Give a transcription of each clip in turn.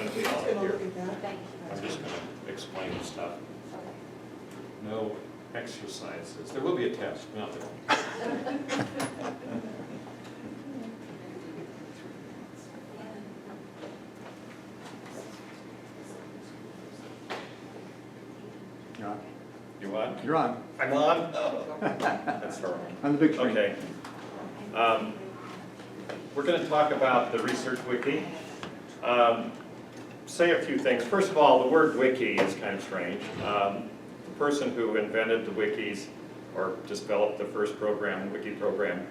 going to be Just all gonna here. look at that. Thank I'm you. just going to explain the stuff. Okay. No exercises. There will be a test. No, there won't. You're on. You what? You're on. I'm on? Oh, that's horrible. On the big screen. Okay. We're going to talk about the Research Wiki. Say a few things. First of all, the word wiki is kind of strange. The person who invented the wikis, or developed the first program, wiki program,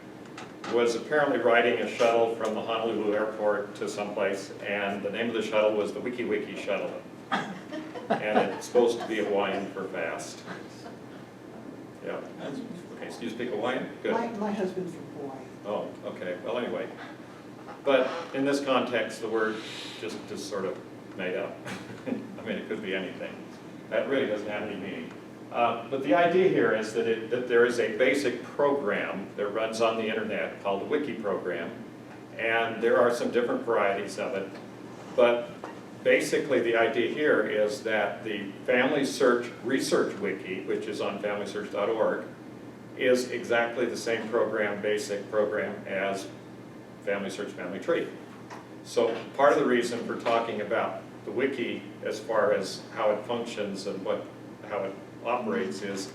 was apparently riding a shuttle from the Honolulu airport to someplace, and the name of the shuttle was the Wiki Wiki shuttle. And it's supposed to be Hawaiian for fast. Yeah. Okay, so you speak Hawaiian? Good. My husband's from Hawaii. Oh, okay, well, anyway. But in this context, the word just sort of made up. I mean, it could be anything. That really doesn't have any meaning. But the idea here is that there is a basic program that runs on the internet called the Wiki program, and there are some different varieties of it. But basically, the idea here is that the FamilySearch Research Wiki, which is on FamilySearch.org, is exactly the same program, basic program, as FamilySearch Family Tree. So part of the reason for talking about the wiki as far as how it functions and how it operates is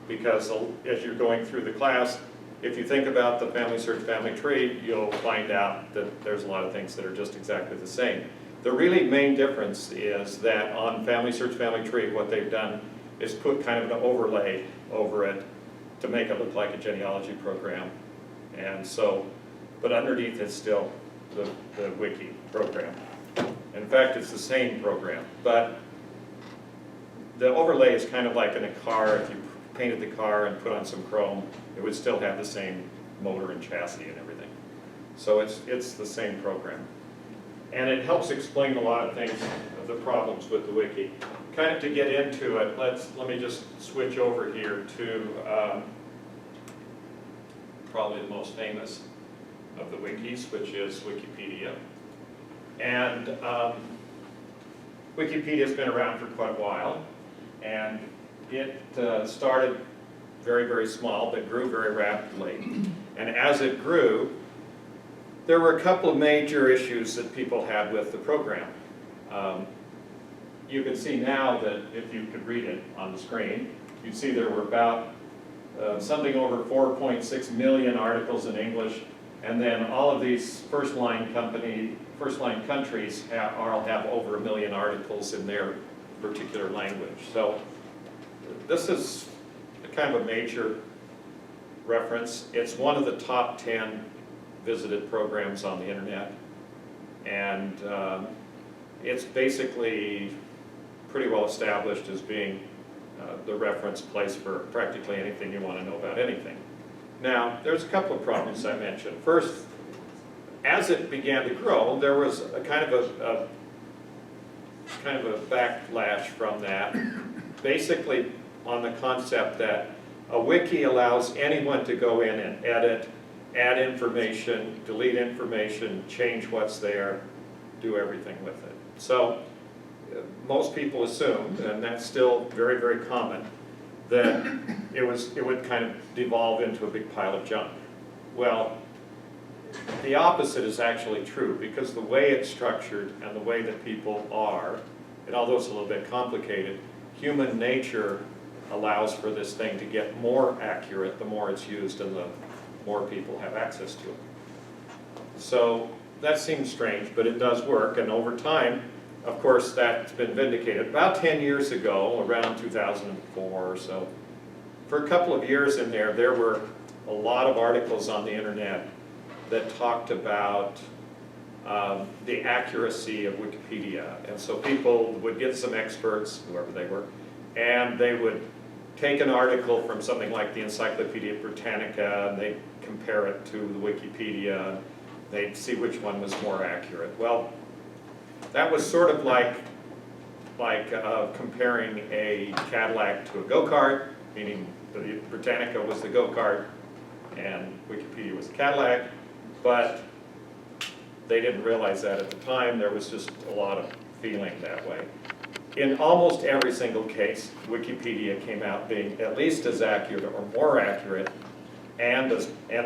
because as you're going through the class, if you think about the FamilySearch Family Tree, you'll find out that there's a lot of things that are just exactly the same. The really main difference is that on FamilySearch Family Tree, what they've done is put kind of an overlay over it to make it look like a genealogy program. And so, but underneath it's still the wiki program. In fact, it's the same program, but the overlay is kind of like in a car. If you painted the car and put on some chrome, it would still have the same motor and chassis and everything. So it's the same program. And it helps explain a lot of things, of the problems with the wiki. Kind of to get into it, let me just switch over here to probably the most famous of the wikis, which is Wikipedia. And Wikipedia's been around for quite a while, and it started very, very small, but grew very rapidly. And as it grew, there were a couple of major issues that people had with the program. You can see now that if you could read it on the screen, you'd see there were about something over 4.6 million articles in English, and then all of these first-line countries all have over 1 million articles in their particular language. So this is kind of a major reference. It's one of the top 10 visited programs on the internet, and it's basically pretty well established as being the reference place for practically anything you want to know about anything. Now, there's a couple of problems I mentioned. First, as it began to grow, there was a kind of a backlash from that, basically on the concept that a wiki allows anyone to go in and edit, add information, delete information, change what's there, do everything with it. So most people assumed, and that's still very, very common, that it would kind of devolve into a big pile of junk. Well, the opposite is actually true, because the way it's structured and the way that people are, and although it's a little bit complicated, human nature allows for this thing to get more accurate the more it's used and the more people have access to it. So that seems strange, but it does work, and over time, of course, that's been vindicated. About 10 years ago, around 2004 or so, for a couple of years in there, there were a lot of articles on the internet that talked about the accuracy of Wikipedia. And so people would get some experts, whoever they were, and they would take an article from something like the Encyclopedia Britannica, and they'd compare it to the Wikipedia, they'd see which one was more accurate. Well, that was sort of like comparing a Cadillac to a go-kart, meaning the Britannica was the go-kart and Wikipedia was the Cadillac, but they didn't realize that at the time. There was just a lot of feeling that way. In almost every single case, Wikipedia came out being at least as accurate or more accurate and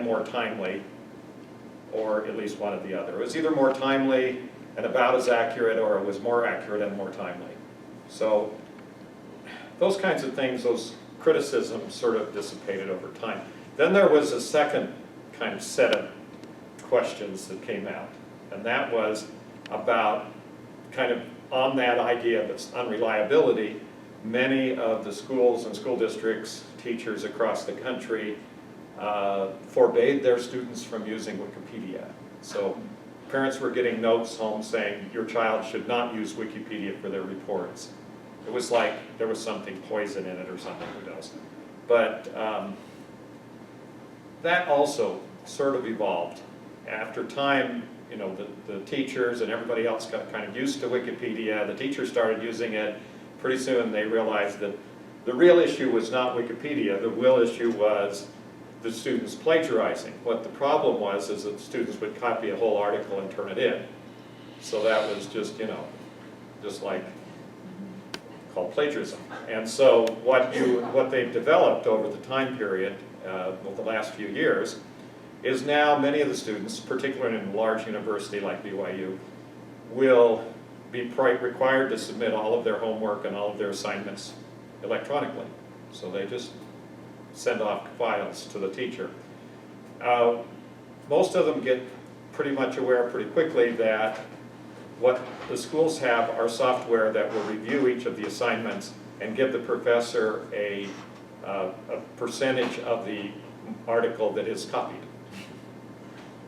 more timely, or at least one or the other. It was either more timely and about as accurate, or it was more accurate and more timely. So those kinds of things, those criticisms sort of dissipated over time. Then there was a second kind of set of questions that came out, and that was about kind of on that idea of its unreliability. Many of the schools and school districts, teachers across the country forbade their students from using Wikipedia. So parents were getting notes home saying your child should not use Wikipedia for their reports. It was like there was something poison in it or something, who knows. But that also sort of evolved. After time, you know, the teachers and everybody else got kind of used to Wikipedia. The teachers started using it. Pretty soon they realized that the real issue was not Wikipedia. The real issue was the students plagiarizing. What the problem was is that the students would copy a whole article and turn it in. So that was just, you know, just like called plagiarism. And so what they've developed over the time period, over the last few years, is now many of the students, particularly in a large university like BYU, will be required to submit all of their homework and all of their assignments electronically. So they just send off files to the teacher. Most of them get pretty much aware pretty quickly that what the schools have are software that will review each of the assignments and give the professor a percentage of the article that is copied.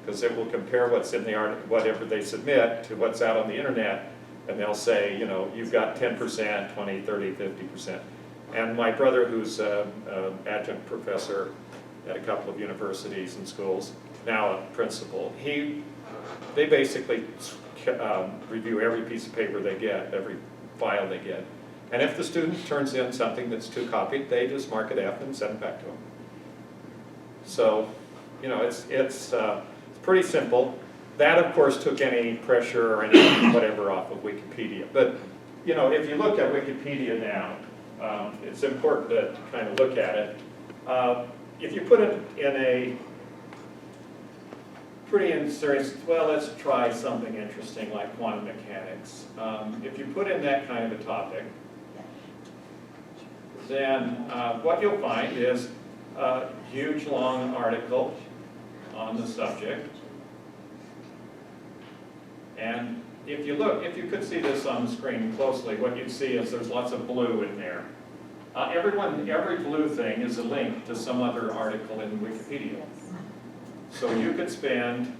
Because it will compare what's in the article, whatever they submit, to what's out on the internet, and they'll say, you know, you've got 10%, 20, 30, 50%. And my brother, who's an adjunct professor at a couple of universities and schools, now a principal, they basically review every piece of paper they get, every file they get. And if the student turns in something that's too copied, they just mark it F and send it back to them. So, you know, it's pretty simple. That, of course, took any pressure or any whatever off of Wikipedia. But, you know, if you look at Wikipedia now, it's important to kind of look at it. If you put it in a pretty serious, well, let's try something interesting like quantum mechanics. If you put in that kind of a topic, then what you'll find is a huge long article on the subject. And if you could see this on the screen closely, what you'd see is there's lots of blue in there. Every blue thing is a link to some other article in Wikipedia. So you could spend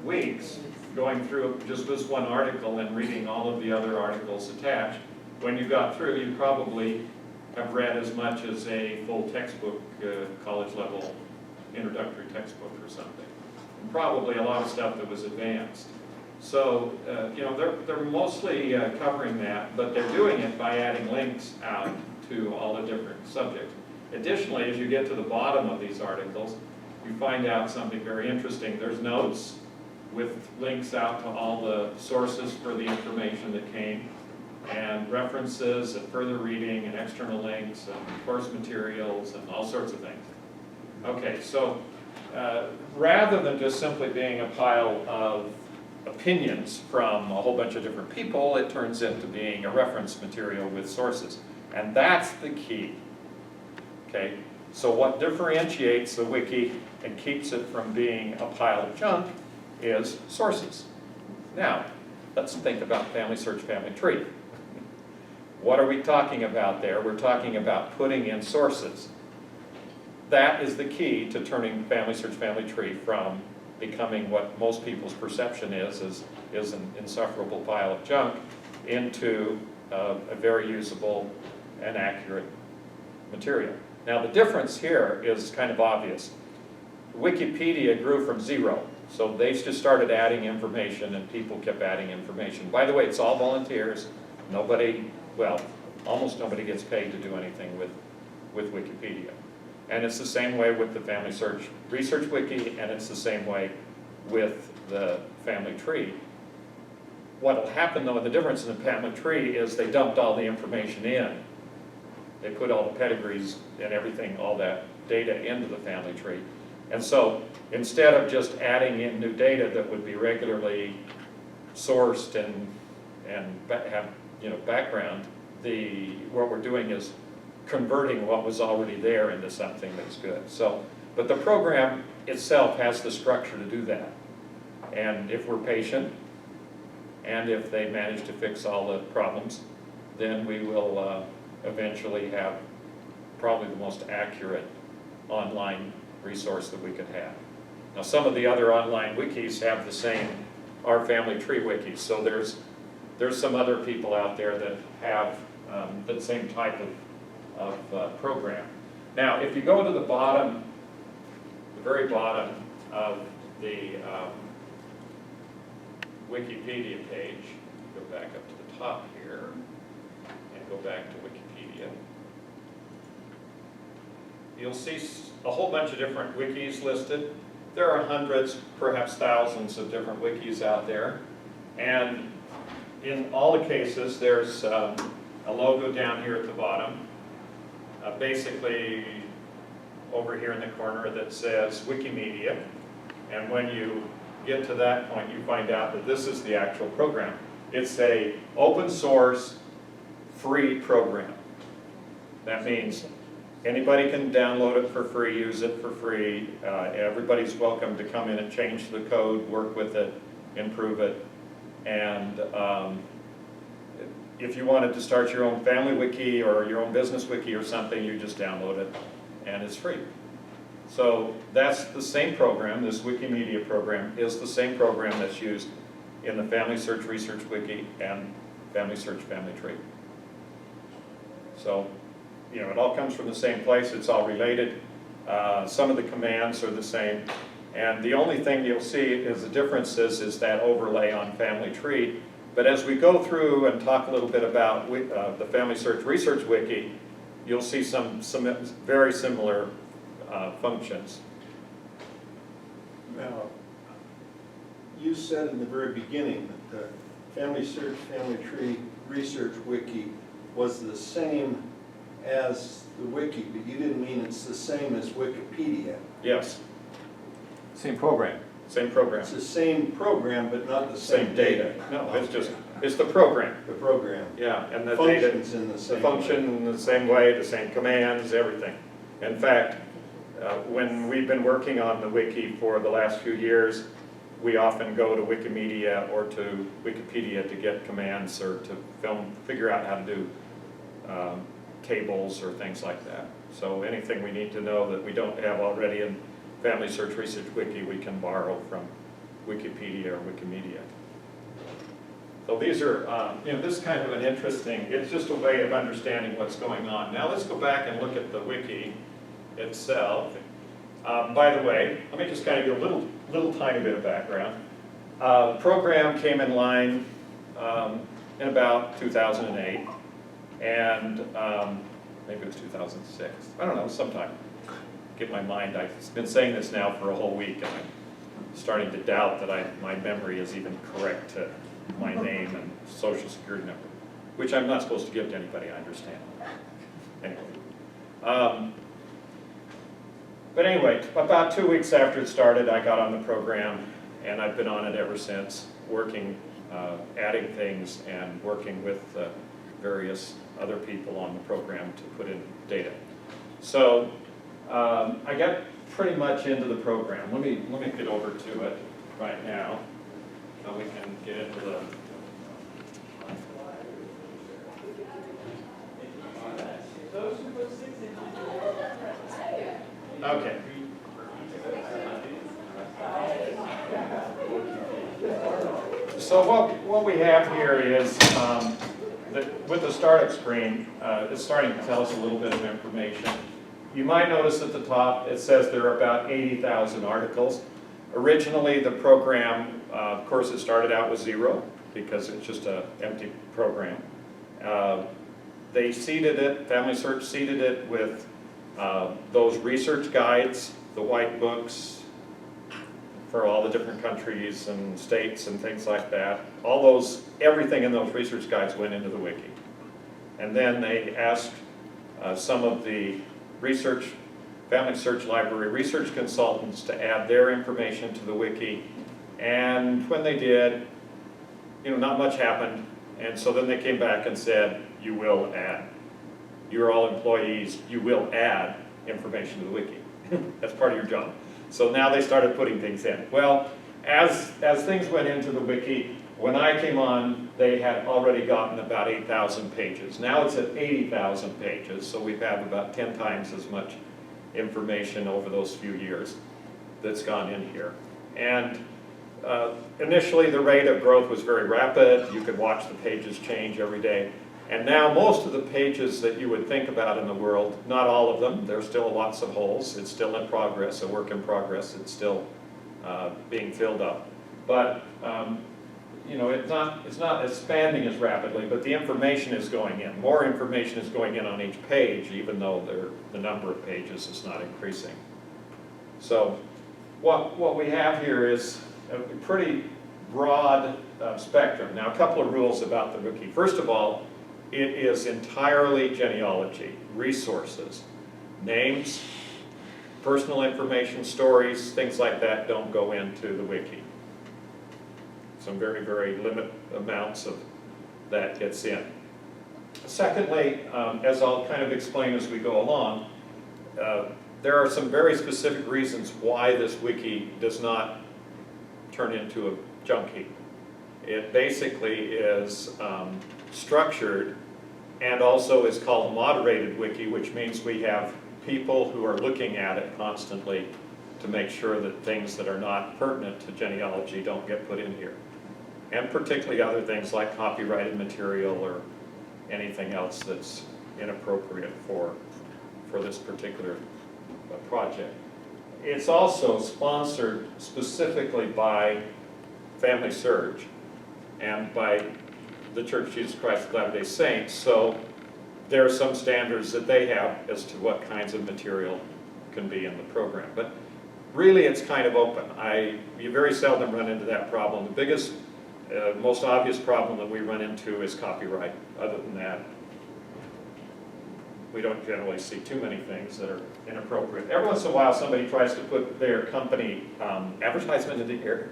weeks going through just this one article and reading all of the other articles attached. When you got through, you probably have read as much as a full textbook, college level introductory textbook or something. And probably a lot of stuff that was advanced. So, you know, they're mostly covering that, but they're doing it by adding links out to all the different subjects. Additionally, as you get to the bottom of these articles, you find out something very interesting. There's notes with links out to all the sources for the information that came, and references and further reading and external links and course materials and all sorts of things. Okay, so rather than just simply being a pile of opinions from a whole bunch of different people, it turns into being a reference material with sources. And that's the key. Okay, so what differentiates the wiki and keeps it from being a pile of junk is sources. Now, let's think about FamilySearch Family Tree. What are we talking about there? We're talking about putting in sources. That is the key to turning FamilySearch Family Tree from becoming what most people's perception is an insufferable pile of junk into a very usable and accurate material. Now the difference here is kind of obvious. Wikipedia grew from zero, so they just started adding information and people kept adding information. By the way, it's all volunteers. Nobody, well, almost nobody gets paid to do anything with Wikipedia. And it's the same way with the FamilySearch Research Wiki, and it's the same way with the Family Tree. what'll happen though, the difference in the family tree is they dumped all the information in. They put all the pedigrees and everything, all that data into the family tree. And so instead of just adding in new data that would be regularly sourced and have background, what we're doing is converting what was already there into something that's good. So, but the program itself has the structure to do that. And if we're patient, and if they manage to fix all the problems, then we will eventually have probably the most accurate online resource that we could have. Now, some of the other online wikis have the same, our family tree wikis, so there's some other people out there that have the same type of program. Now, if you go to the bottom, the very bottom of the Wikipedia page, go back up to the top here, and go back to Wikipedia, you'll see a whole bunch of different wikis listed. There are hundreds, perhaps thousands of different wikis out there, and in all the cases, there's a logo down here at the bottom, basically over here in the corner that says Wikimedia, and when you get to that point, you find out that this is the actual program. It's a open source, free program. That means anybody can download it for free, use it for free. Everybody's welcome to come in and change the code, work with it, improve it. And if you wanted to start your own family wiki or your own business wiki or something, you just download it and it's free. So that's the same program, this Wikimedia program is the same program that's used in the FamilySearch Research Wiki and FamilySearch Family Tree. So, it all comes from the same place, it's all related. Some of the commands are the same. And the only thing you'll see is the differences is that overlay on Family Tree. But as we go through and talk a little bit about the FamilySearch Research Wiki, you'll see some very similar functions. Now, you said in the very beginning that the FamilySearch Family Tree Research Wiki was the same as the wiki, but you didn't mean it's the same as Wikipedia. Yes, Same program. same program. It's the same program, but not the Same data. No, it's the program. The program. Yeah, and the data, Functions in the the same function way. in the same way, the same commands, everything. In fact, when we've been working on the wiki for the last few years, we often go to Wikimedia or to Wikipedia to get commands or to figure out how to do tables or things like that. So anything we need to know that we don't have already in FamilySearch Research Wiki, we can borrow from Wikipedia or Wikimedia. So these are, this is kind of an interesting, it's just a way of understanding what's going on. Now let's go back and look at the wiki itself. By the way, let me just kind of give a little tiny bit of background. The program came in line in about 2008, and maybe it was 2006. I don't know, sometime. Get my mind, I've been saying this now for a whole week, and I'm starting to doubt that my memory is even correct to my name and social security number, which I'm not supposed to give to anybody, I understand. Anyway. But anyway, about 2 weeks after it started, I got on the program, and I've been on it ever since, working, adding things, and working with various other people on the program to put in data. So I got pretty much into the program. Let me get over to it right now, so we can get into the. Okay. So what we have here is, with the startup screen, it's starting to tell us a little bit of information. You might notice at the top it says there are about 80,000 articles. Originally the program, of course it started out with 0 because it's just an empty program. They seeded it, FamilySearch seeded it with those research guides, the white books, for all the different countries and states and things like that. All those, everything in those research guides went into the wiki. And then they asked some of the Family Search Library research consultants to add their information to the wiki. And when they did, not much happened. And so then they came back and said, you will add. You're all employees, you will add information to the wiki. That's part of your job. So now they started putting things in. Well, as things went into the wiki, when I came on, they had already gotten about 8,000 pages. Now it's at 80,000 pages, so we've had about 10 times as much information over those few years that's gone in here. And initially, the rate of growth was very rapid. You could watch the pages change every day. And now most of the pages that you would think about in the world, not all of them, there's still lots of holes. It's still in progress, a work in progress. It's still being filled up. But it's not expanding as rapidly, but the information is going in. More information is going in on each page, even though the number of pages is not increasing. So what we have here is a pretty broad spectrum. Now, a couple of rules about the wiki. First of all, it is entirely genealogy, resources, names, personal information, stories, things like that don't go into the wiki. Some very, very limited amounts of that gets in. Secondly, as I'll kind of explain as we go along, there are some very specific reasons why this wiki does not turn into a junk heap. It basically is structured and also is called a moderated wiki, which means we have people who are looking at it constantly to make sure that things that are not pertinent to genealogy don't get put in here. And particularly other things like copyrighted material or anything else that's inappropriate for this particular project. It's also sponsored specifically by FamilySearch and by the Church of Jesus Christ of Latter-day Saints, so there are some standards that they have as to what kinds of material can be in the program. But really it's kind of open. You very seldom run into that problem. The biggest, most obvious problem that we run into is copyright. Other than that, we don't generally see too many things that are inappropriate. Every once in a while somebody tries to put their company advertisement into here,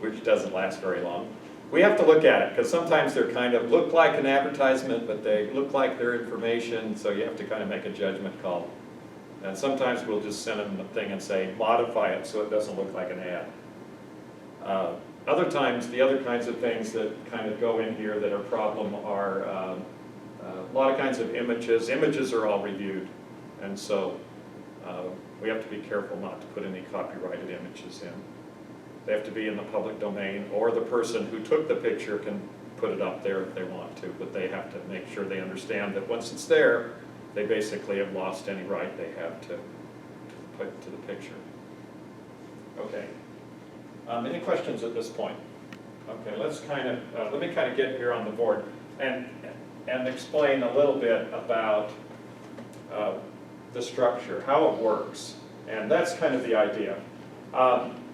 which doesn't last very long. We have to look at it, because sometimes they're kind of look like an advertisement, but they look like their information, so you have to kind of make a judgment call. And sometimes we'll just send them a thing and say, modify it so it doesn't look like an ad. Other times, the other kinds of things that kind of go in here that are a problem are a lot of kinds of images. Images are all reviewed, and so we have to be careful not to put any copyrighted images in. They have to be in the public domain, or the person who took the picture can put it up there if they want to, but they have to make sure they understand that once it's there, they basically have lost any right they have to put to the picture. Okay. Any questions at this point? Okay, let me kind of get here on the board and explain a little bit about the structure, how it works, and that's kind of the idea.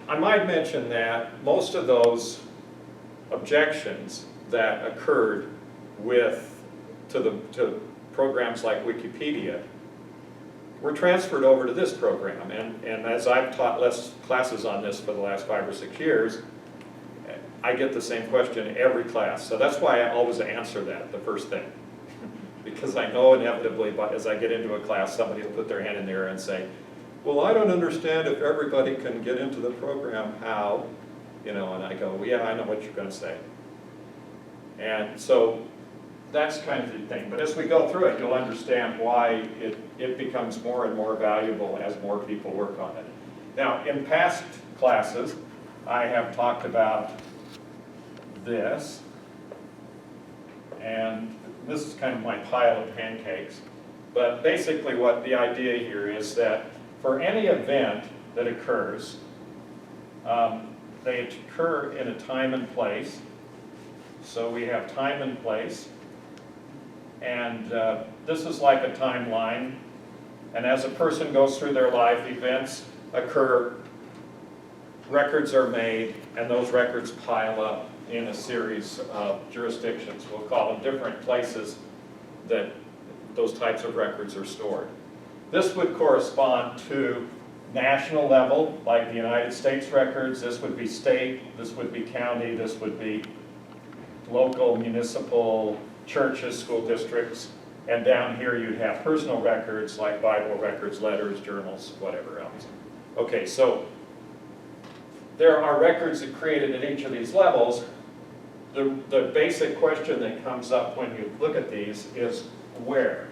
I might mention that most of those objections that occurred to programs like Wikipedia were transferred over to this program. And as I've taught classes on this for the last 5 or 6 years, I get the same question every class. So that's why I always answer that, the first thing. Because I know inevitably, as I get into a class, somebody will put their hand in there and say, well, I don't understand if everybody can get into the program, how? And I go, well, yeah, I know what you're going to say. And so that's kind of the thing. But as we go through it, you'll understand why it becomes more and more valuable as more people work on it. Now, in past classes, I have talked about this. And this is kind of my pile of pancakes. But basically what the idea here is that for any event that occurs, they occur in a time and place. So we have time and place. And this is like a timeline. And as a person goes through their life, events occur records are made, and those records pile up in a series of jurisdictions. We'll call them different places that those types of records are stored. This would correspond to national level, like the United States records. This would be state, this would be county, this would be local, municipal, churches, school districts, and down here you'd have personal records like Bible records, letters, journals, whatever else. Okay, so there are records that are created at each of these levels. The basic question that comes up when you look at these is where?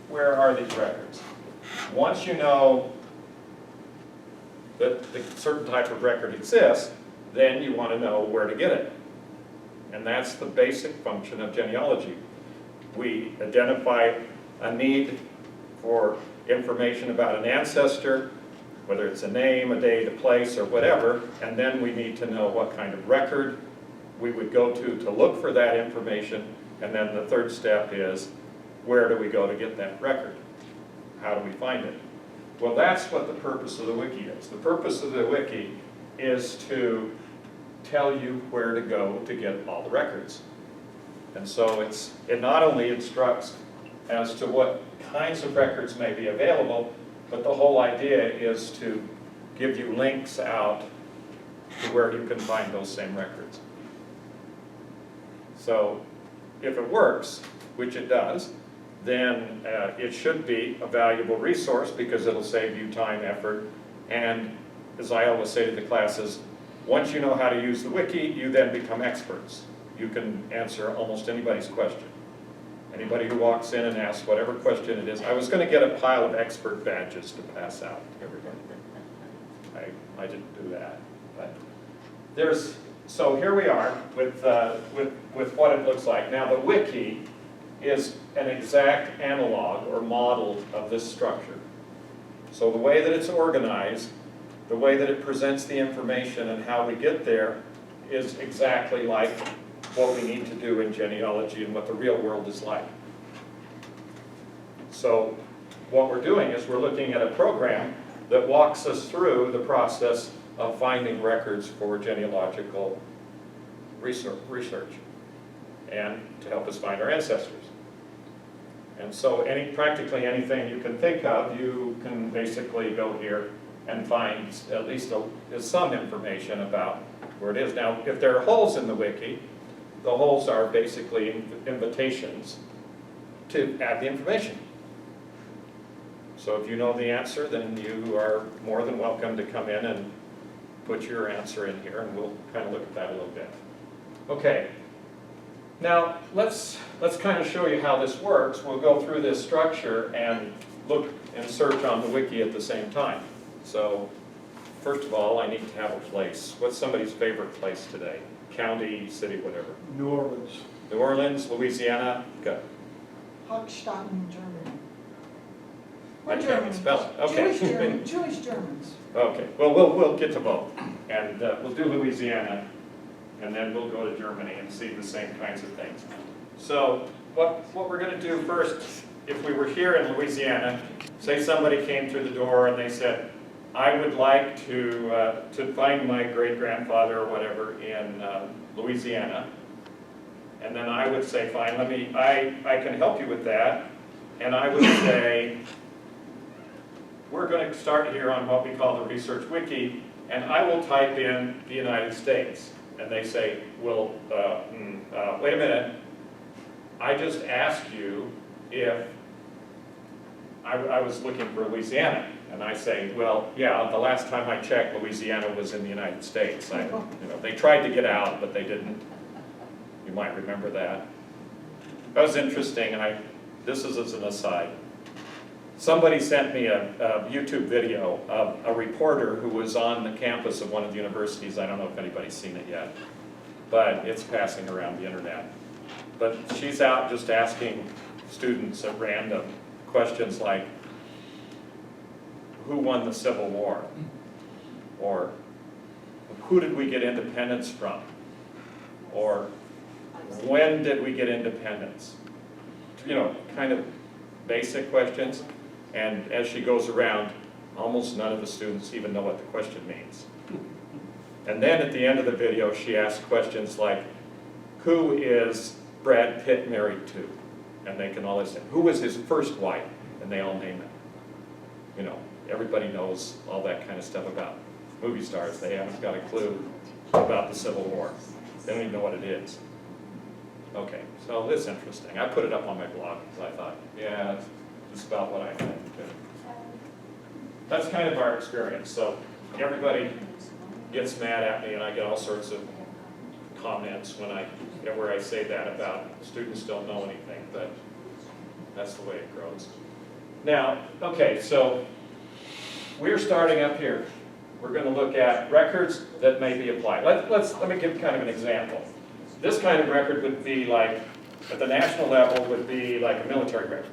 Where are these records? Once you know that a certain type of record exists, then you want to know where to get it. And that's the basic function of genealogy. We identify a need for information about an ancestor, whether it's a name, a date, a place, or whatever, and then we need to know what kind of record we would go to look for that information, and then the third step is, where do we go to get that record? How do we find it? Well, that's what the purpose of the wiki is. The purpose of the wiki is to tell you where to go to get all the records. And so it not only instructs as to what kinds of records may be available, but the whole idea is to give you links out to where you can find those same records. So if it works, which it does, then it should be a valuable resource because it'll save you time, effort, and as I always say to the classes, once you know how to use the wiki, you then become experts. You can answer almost anybody's question. Anybody who walks in and asks whatever question it is. I was going to get a pile of expert badges to pass out to everybody. I didn't do that. But so here we are with what it looks like. Now the wiki is an exact analog or model of this structure. So the way that it's organized, the way that it presents the information and how we get there is exactly like what we need to do in genealogy and what the real world is like. So what we're doing is we're looking at a program that walks us through the process of finding records for genealogical research and to help us find our ancestors. And so practically anything you can think of, you can basically go here and find at least some information about where it is. Now, if there are holes in the wiki, the holes are basically invitations to add the information. So if you know the answer, then you are more than welcome to come in and put your answer in here, and we'll kind of look at that a little bit. Okay. Now, let's kind of show you how this works. We'll go through this structure and look and search on the wiki at the same time. So, first of all, I need to have a place. What's somebody's favorite place today? County, city, whatever. New Orleans. New Orleans, Louisiana, go. Hochstatten, Germany. I can't even spell it. Okay. Jewish Germans. Okay, well, we'll get to both. And we'll do Louisiana, and then we'll go to Germany and see the same kinds of things. So what we're going to do first, if we were here in Louisiana, say somebody came through the door and they said, I would like to find my great-grandfather or whatever in Louisiana. And then I would say, fine, I can help you with that. And I would say, we're going to start here on what we call the Research Wiki, and I will type in the United States. And they say, well, wait a minute. I just asked you if I was looking for Louisiana. And I say, well, yeah, the last time I checked, Louisiana was in the United States. They tried to get out, but they didn't. You might remember that. That was interesting. This is as an aside. Somebody sent me a YouTube video of a reporter who was on the campus of one of the universities. I don't know if anybody's seen it yet, but it's passing around the internet. But she's out just asking students at random questions like, who won the Civil War? Or who did we get independence from? Or when did we get independence? Kind of basic questions. And as she goes around, almost none of the students even know what the question means. And then at the end of the video, she asks questions like, who is Brad Pitt married to? And they can all listen. Who was his first wife? And they all name it. You know, everybody knows all that kind of stuff about movie stars. They haven't got a clue about the Civil War. They don't even know what it is. Okay, so it's interesting. I put it up on my blog because I thought, yeah, it's just about what I had to do. That's kind of our experience. So everybody gets mad at me and I get all sorts of comments when where I say that about students don't know anything, but that's the way it grows. Now, okay, so we're starting up here. We're going to look at records that may be applied. Let me give kind of an example. This kind of record would be like, at the national level, would be like a military record.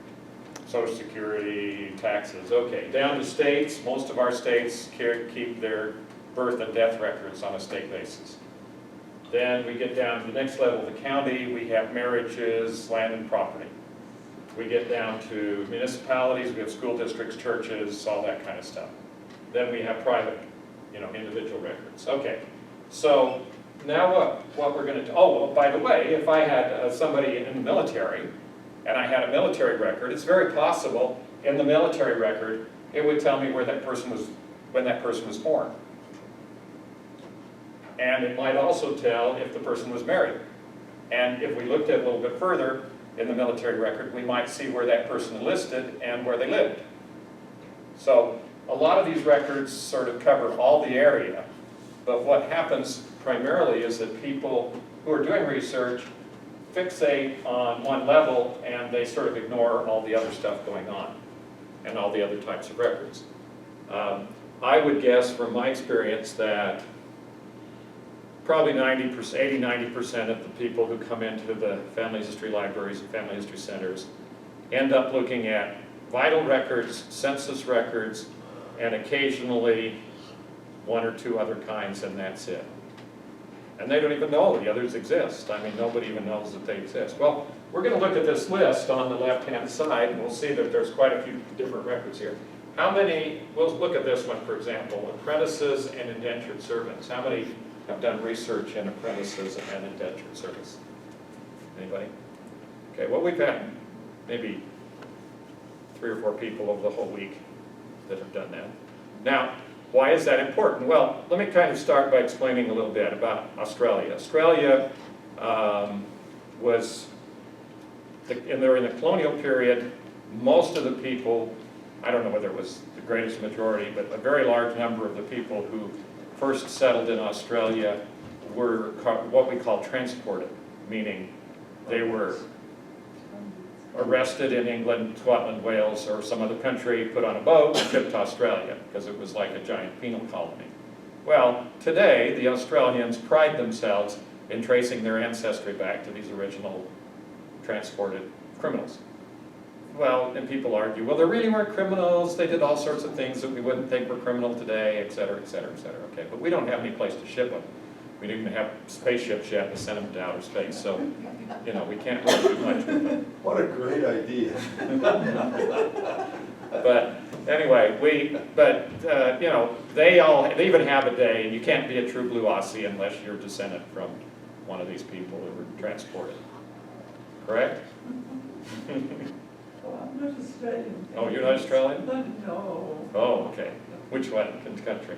Social Security, taxes, okay. Down to states, most of our states keep their birth and death records on a state basis. Then we get down to the next level, the county, we have marriages, land and property. We get down to municipalities, we have school districts, churches, all that kind of stuff. Then we have private, individual records. Okay, so now what we're going to do, oh, well, by the way, if I had somebody in the military, and I had a military record, it's very possible in the military record, it would tell me where that person was, when that person was born. And it might also tell if the person was married. And if we looked at it a little bit further in the military record, we might see where that person enlisted and where they lived. So a lot of these records sort of cover all the area, but what happens primarily is that people who are doing research fixate on one level and they sort of ignore all the other stuff going on and all the other types of records. I would guess from my experience that probably 90%, 80–90% of the people who come into the family history libraries and family history centers end up looking at vital records, census records, and occasionally one or two other kinds, and that's it. And they don't even know the others exist. I mean, nobody even knows that they exist. Well, we're going to look at this list on the left-hand side, and we'll see that there's quite a few different records here. How many, we'll look at this one, for example, apprentices and indentured servants. How many have done research in apprentices and indentured service? Anybody? Okay, well, we've had maybe 3 or 4 people over the whole week that have done that. Now, why is that important? Well, let me kind of start by explaining a little bit about Australia. Australia was, in the colonial period, most of the people, I don't know whether it was the greatest majority, but a very large number of the people who first settled in Australia were what we call transported, meaning they were arrested in England, Scotland, Wales, or some other country, put on a boat, and shipped to Australia, because it was like a giant penal colony. Well, today, the Australians pride themselves in tracing their ancestry back to these original transported criminals. Well, and people argue, well, they really weren't criminals, they did all sorts of things that we wouldn't think were criminal today, et cetera, et cetera, et cetera. Okay, but we don't have any place to ship them. We didn't even have spaceships yet to send them to outer space, so, we can't really do much with them. What a great idea. But anyway, they even have a day, and you can't be a true blue Aussie unless you're descendant from one of these people who were transported. Correct? Oh, I'm not Australian. Oh, you're not Australian? No. Oh, okay. Which one? Which country?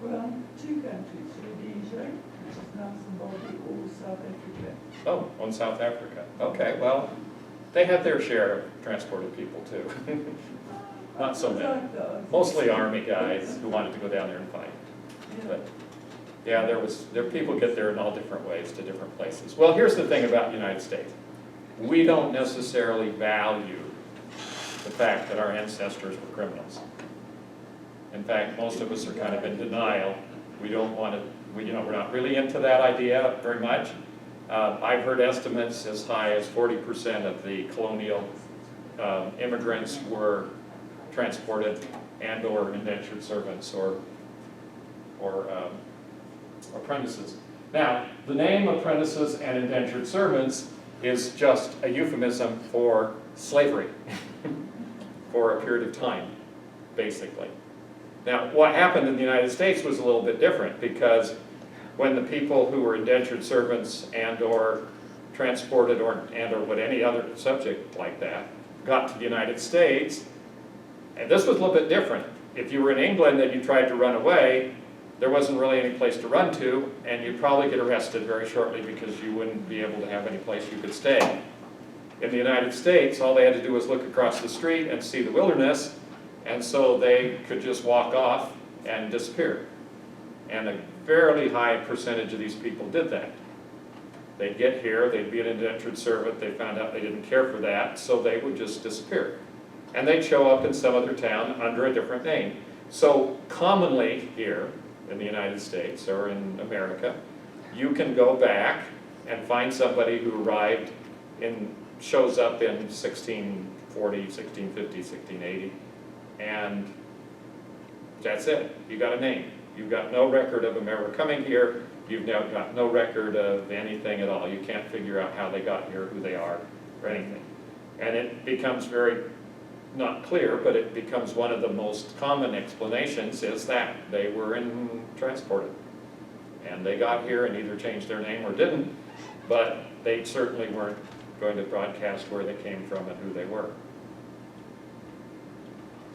Well, 2 countries, Rhodesia, which is now Zimbabwe, or South Africa. Oh, on South Africa. Okay, well, they had their share of transported people too. Not so many. Mostly army guys who wanted to go down there and fight. But yeah, people get there in all different ways to different places. Well, here's the thing about the United States. We don't necessarily value the fact that our ancestors were criminals. In fact, most of us are kind of in denial. We don't want to, we're not really into that idea very much. I've heard estimates as high as 40% of the colonial immigrants were transported and or indentured servants or apprentices. Now, the name apprentices and indentured servants is just a euphemism for slavery for a period of time, basically. Now, what happened in the United States was a little bit different because when the people who were indentured servants and/or transported and/or what any other subject like that got to the United States, and this was a little bit different. If you were in England and you tried to run away, there wasn't really any place to run to, and you'd probably get arrested very shortly because you wouldn't be able to have any place you could stay. In the United States, all they had to do was look across the street and see the wilderness, and so they could just walk off and disappear. And a fairly high percentage of these people did that. They'd get here, they'd be an indentured servant, they found out they didn't care for that, so they would just disappear. And they'd show up in some other town under a different name. So commonly here in the United States or in America, you can go back and find somebody who arrived shows up in 1640, 1650, 1680, and that's it. You got a name. You've got no record of them ever coming here. You've now got no record of anything at all. You can't figure out how they got here, who they are, or anything. And it becomes very, not clear, but it becomes one of the most common explanations is that they were transported. And they got here and either changed their name or didn't, but they certainly weren't going to broadcast where they came from and who they were.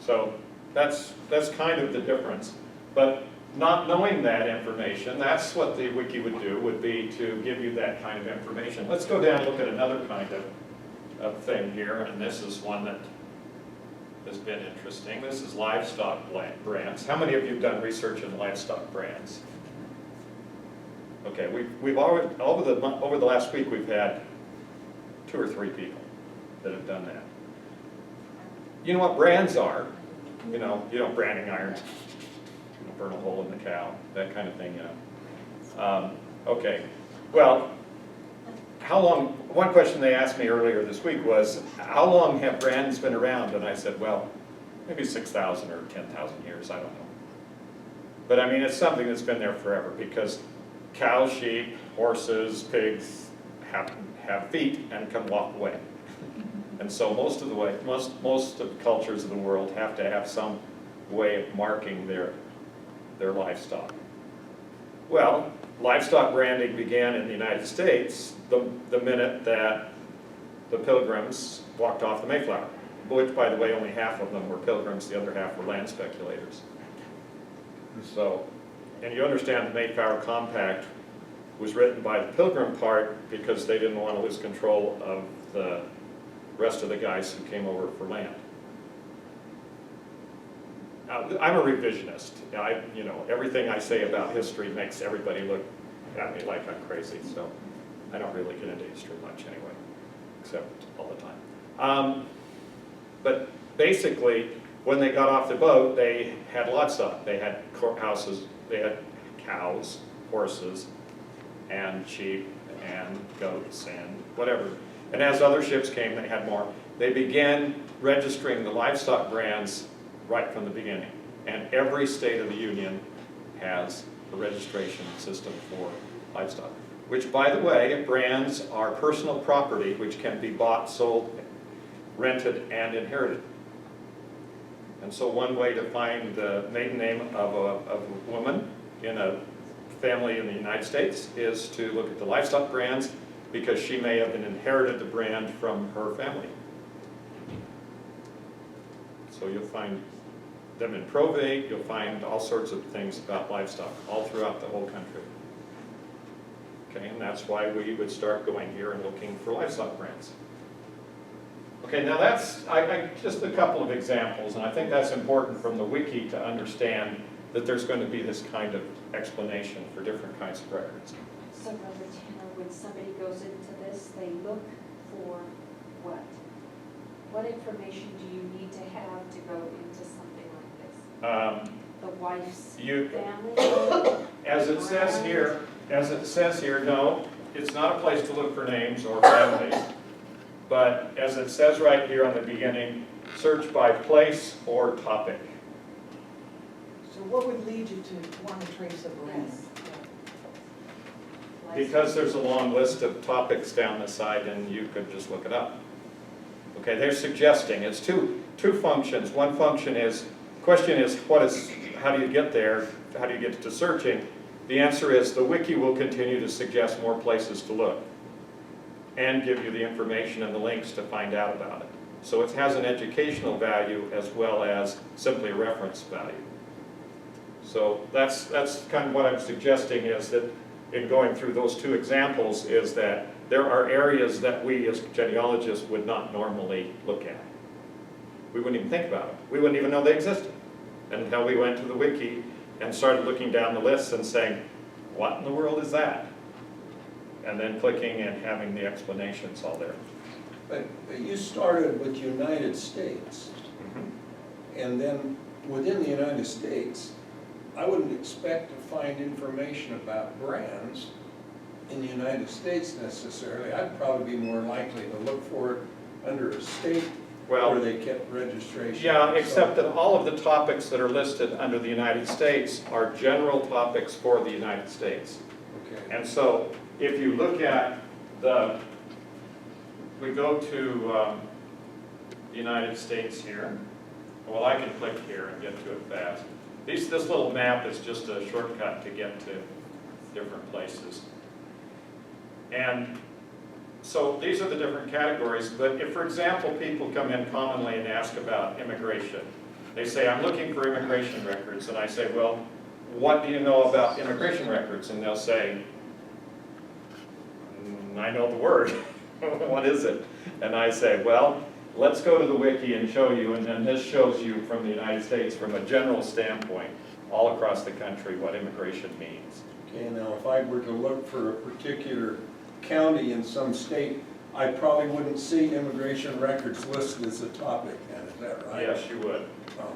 So that's kind of the difference. But not knowing that information, that's what the wiki would do, would be to give you that kind of information. Let's go down and look at another kind of thing here, and this is one that has been interesting. This is livestock brands. How many of you have done research in livestock brands? Okay, we've already, over the last week, we've had 2 or 3 people that have done that. You know what brands are? You know, branding irons. Burn a hole in the cow, that kind of thing, okay, well, how long, one question they asked me earlier this week was, how long have brands been around? And I said, well, maybe 6,000 or 10,000 years, I don't know. But I mean, it's something that's been there forever because cows, sheep, horses, pigs have feet and can walk away. And so most of the cultures of the world have to have some way of marking their livestock. Well, livestock branding began in the United States the minute that the Pilgrims walked off the Mayflower, which, by the way, only half of them were Pilgrims, the other half were land speculators. So, and you understand the Mayflower Compact was written by the Pilgrim part because they didn't want to lose control of the rest of the guys who came over for land. I'm a revisionist. Everything I say about history makes everybody look at me like I'm crazy, so I don't really get into history much anyway, except all the time. But basically, when they got off the boat, they had livestock. They had courthouses, they had cows, horses, and sheep, and goats, and whatever. And as other ships came, they had more. They began registering the livestock brands right from the beginning. And every state of the Union has a registration system for livestock. Which, by the way, brands are personal property which can be bought, sold, rented, and inherited. And so one way to find the maiden name of a woman in a family in the United States is to look at the livestock brands because she may have inherited the brand from her family. So you'll find them in probate, you'll find all sorts of things about livestock all throughout the whole country. Okay, and that's why we would start going here and looking for livestock brands. Okay, now that's just a couple of examples, and I think that's important from the wiki to understand that there's going to be this kind of explanation for different kinds of records. So, Brother Tanner, when somebody goes into this, they look for what? What information do you need to have to go into something like this? The wife's family? As it says here, no, it's not a place to look for names or families. But as it says right here on the beginning, search by place or topic. So what would lead you to want to trace a brand? Because there's a long list of topics down the side and you could just look it up. Okay, they're suggesting, it's two functions. One function is, question is, how do you get there? How do you get to searching? The answer is the wiki will continue to suggest more places to look and give you the information and the links to find out about it. So it has an educational value as well as simply a reference value. So that's kind of what I'm suggesting, is that in going through those two examples is that there are areas that we as genealogists would not normally look at. We wouldn't even think about it. We wouldn't even know they existed until we went to the wiki and started looking down the lists and saying, what in the world is that? And then clicking and having the explanations all there. But you started with United States, and then within the United States, I wouldn't expect to find information about brands in the United States necessarily. I'd probably be more likely to look for it under a state Well, where they kept registration. yeah, except that all of the topics that are listed under the United States are general topics for the United States. Okay. And so if you look at we go to the United States here. Well, I can click here and get to it fast. This little map is just a shortcut to get to different places. And so these are the different categories, but if, for example, people come in commonly and ask about immigration, they say, I'm looking for immigration records, and I say, well, what do you know about immigration records? And they'll say, I know the word. What is it? And I say, well, let's go to the wiki and show you, and then this shows you from the United States, from a general standpoint, all across the country, what immigration means. Okay, now if I were to look for a particular county in some state, I probably wouldn't see immigration records listed as a topic then, is that right? Yes, you would. Oh,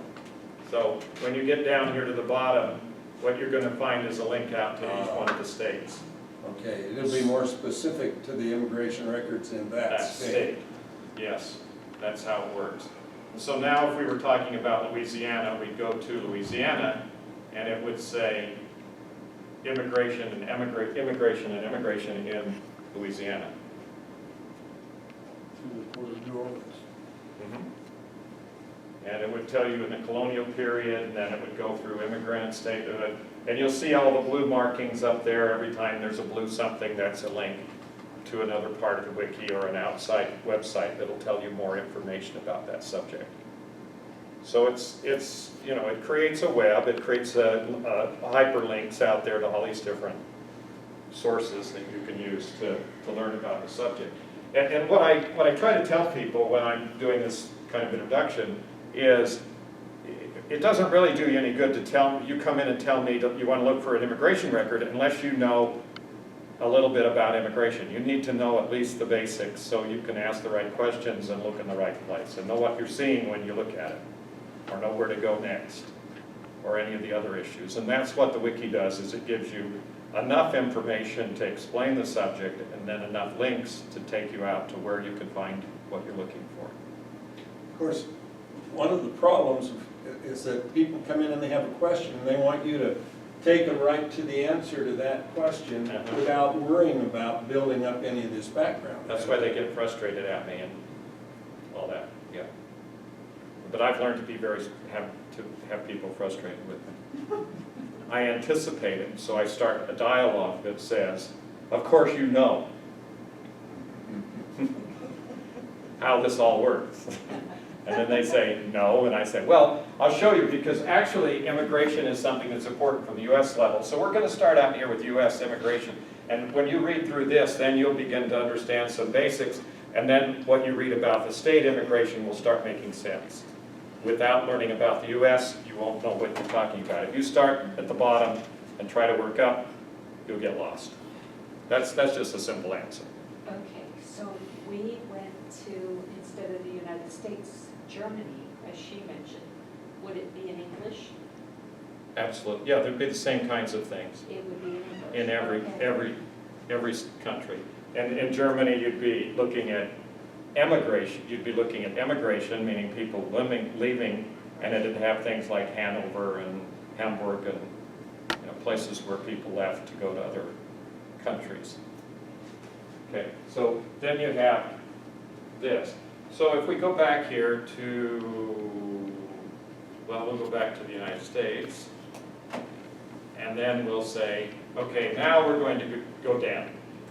So when you get down here to the bottom, what you're going to find is a link out to each one of the states. okay, it'll be more specific to the immigration records in that state. Yes, that's how it works. So now if we were talking about Louisiana, we'd go to Louisiana, and it would say immigration and immigration in Louisiana. To the Port of New Orleans. And it would tell you in the colonial period, and then it would go through immigrant statehood. And you'll see all the blue markings up there. Every time there's a blue something, that's a link to another part of the wiki or an outside website that'll tell you more information about that subject. So it's you know, it creates a web, it creates hyperlinks out there to all these different sources that you can use to learn about the subject. And what I try to tell people when I'm doing this kind of introduction is it doesn't really do you any good to you come in and tell me that you want to look for an immigration record unless you know a little bit about immigration. You need to know at least the basics so you can ask the right questions and look in the right place and know what you're seeing when you look at it, or know where to go next, or any of the other issues. And that's what the wiki does, is it gives you enough information to explain the subject and then enough links to take you out to where you can find what you're looking for. Of course, one of the problems is that people come in and they have a question and they want you to take them right to the answer to that question without worrying about building up any of this background. That's why they get frustrated at me and all that, yeah. But I've learned to have people frustrated with me. I anticipate it, so I start a dialogue that says, of course you know how this all works. And then they say, no, and I say, well, I'll show you, because actually immigration is something that's important from the U.S. level. So we're going to start out here with U.S. immigration. And when you read through this, then you'll begin to understand some basics. And then what you read about the state immigration will start making sense. Without learning about the U.S., you won't know what you're talking about. If you start at the bottom and try to work up, you'll get lost. That's just a simple answer. Okay, so we went to, instead of the United States, Germany, as she mentioned. Would it be in English? Absolutely. Yeah, there'd be the same kinds of things It would be in English. in Okay. every country. And in Germany, you'd be looking at emigration. You'd be looking at emigration, meaning people leaving, and it'd have things like Hanover and Hamburg and places where people left to go to other countries. Okay, so then you have this. So if we go back here to, well, we'll go back to the United States, and then we'll say Okay, now we're going to go down.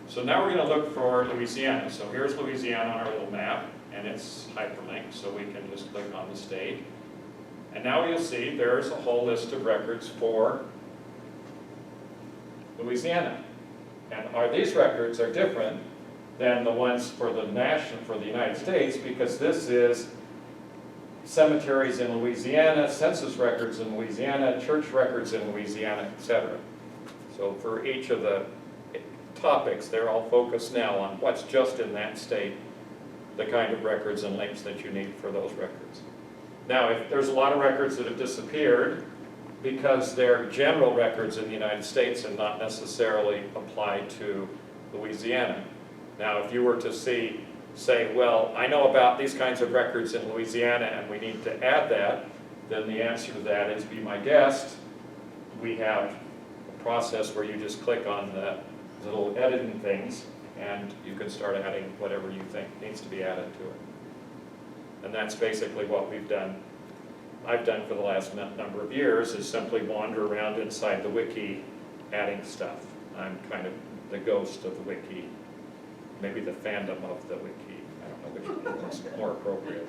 So now we're going to look for Louisiana. So here's Louisiana on our little map, and it's hyperlinked, so we can just click on the state. And now you'll see there's a whole list of records for Louisiana. And these records are different than the ones for the United States, because this is cemeteries in Louisiana, census records in Louisiana, church records in Louisiana, etc. So for each of the topics, they're all focused now on what's just in that state, the kind of records and links that you need for those records. Now, if there's a lot of records that have disappeared because they're general records in the United States and not necessarily applied to Louisiana. Now, if you were to say, well, I know about these kinds of records in Louisiana and we need to add that, then the answer to that is be my guest. We have a process where you just click on the little editing things and you can start adding whatever you think needs to be added to it. And that's basically what we've done. I've done for the last number of years is simply wander around inside the wiki adding stuff. I'm kind of the ghost of the wiki, maybe the fandom of the wiki. I don't know which one is more appropriate.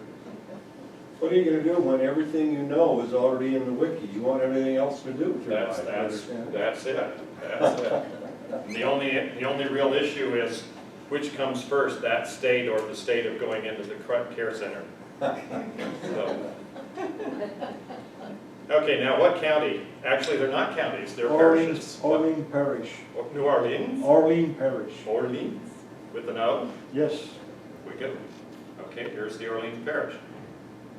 What are you gonna do when everything you know is already in the wiki? You want everything else to do with your life, I understand? That's it. And the only real issue is which comes first, that state or the state of going into the care center. So. Okay, now what county? Actually, they're not counties, they're parishes. Orleans Parish. New Orleans? Orleans Parish. Orleans, with an O? Yes. We go. Okay, here's the Orleans Parish.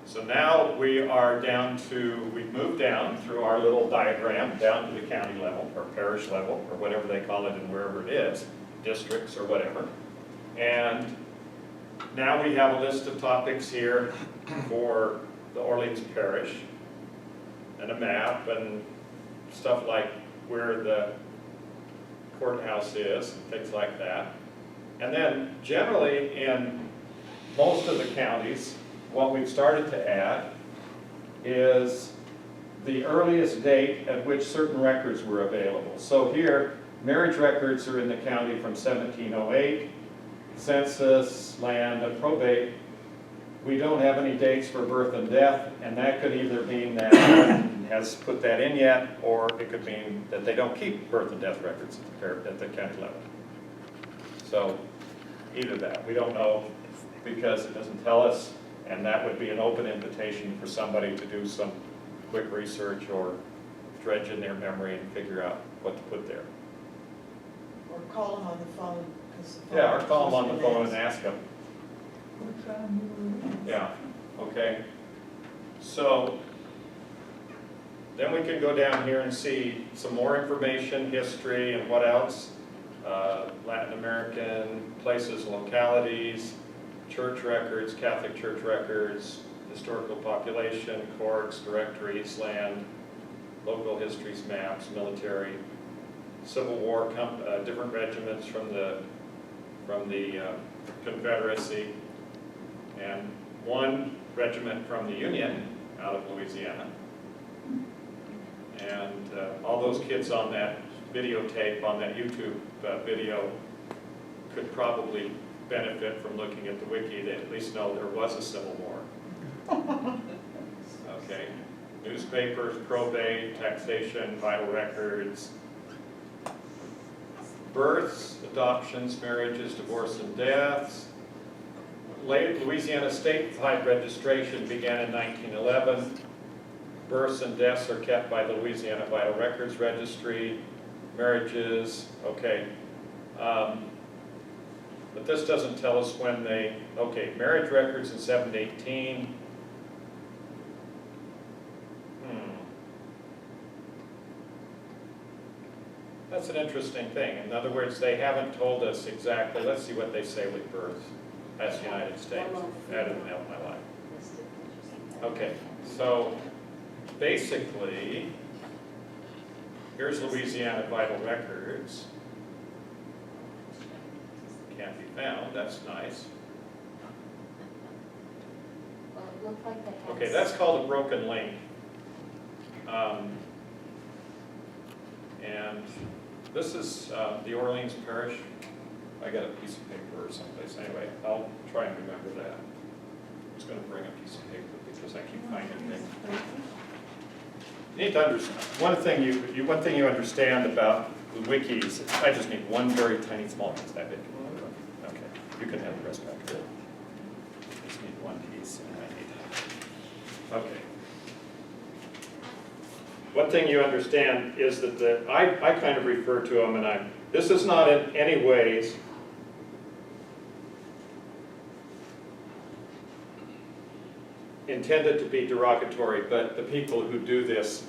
So now we are down to, we've moved down through our little diagram down to the county level, or parish level, or whatever they call it and wherever it is, districts or whatever. And now we have a list of topics here for the Orleans Parish, and a map and stuff like where the courthouse is and things like that. And then generally in most of the counties, what we've started to add is the earliest date at which certain records were available. So here, marriage records are in the county from 1708, census, land, and probate. We don't have any dates for birth and death, and that could either mean that no one has put that in yet, or it could mean that they don't keep birth and death records at the county level. So either that, we don't know because it doesn't tell us, and that would be an open invitation for somebody to do some quick research or dredge in their memory and figure out what to put there. Or call them on the phone. 'Cause the phone Yeah, or call them on the is phone and fast. ask them. What time you were in? Yeah, okay. So then we can go down here and see some more information, history, and what else. Latin American places, localities, church records, Catholic church records, historical population, courts, directories, land, local histories, maps, military, Civil War, different regiments from the Confederacy, and one regiment from the Union out of Louisiana. And all those kids on that videotape, on that YouTube video, could probably benefit from looking at the wiki. They at least know there was a Civil War. Okay, newspapers, probate, taxation, vital records, births, adoptions, marriages, divorce, and deaths. Louisiana statewide registration began in 1911. Births and deaths are kept by the Louisiana Vital Records Registry. Marriages, okay. But this doesn't tell us when they, okay, marriage records in 718. That's an interesting thing. In other words, they haven't told us exactly, let's see what they say with births. That's the United States. That didn't help my life. Okay, so basically, here's Louisiana Vital Records. Can't be found, that's nice. Well, it looked like they had. Okay, that's called a broken link. And This is the Orleans Parish. I got a piece of paper or someplace. Anyway, I'll try and remember that. I'm just going to bring a piece of paper because I keep finding things. You need to understand, one thing you understand about the wikis, I just need one very tiny small piece, that big. Okay, you can have the rest back there. Just need one piece and I need, okay. One thing you understand is that I kind of refer to them and this is not in any ways intended to be derogatory, but the people who do this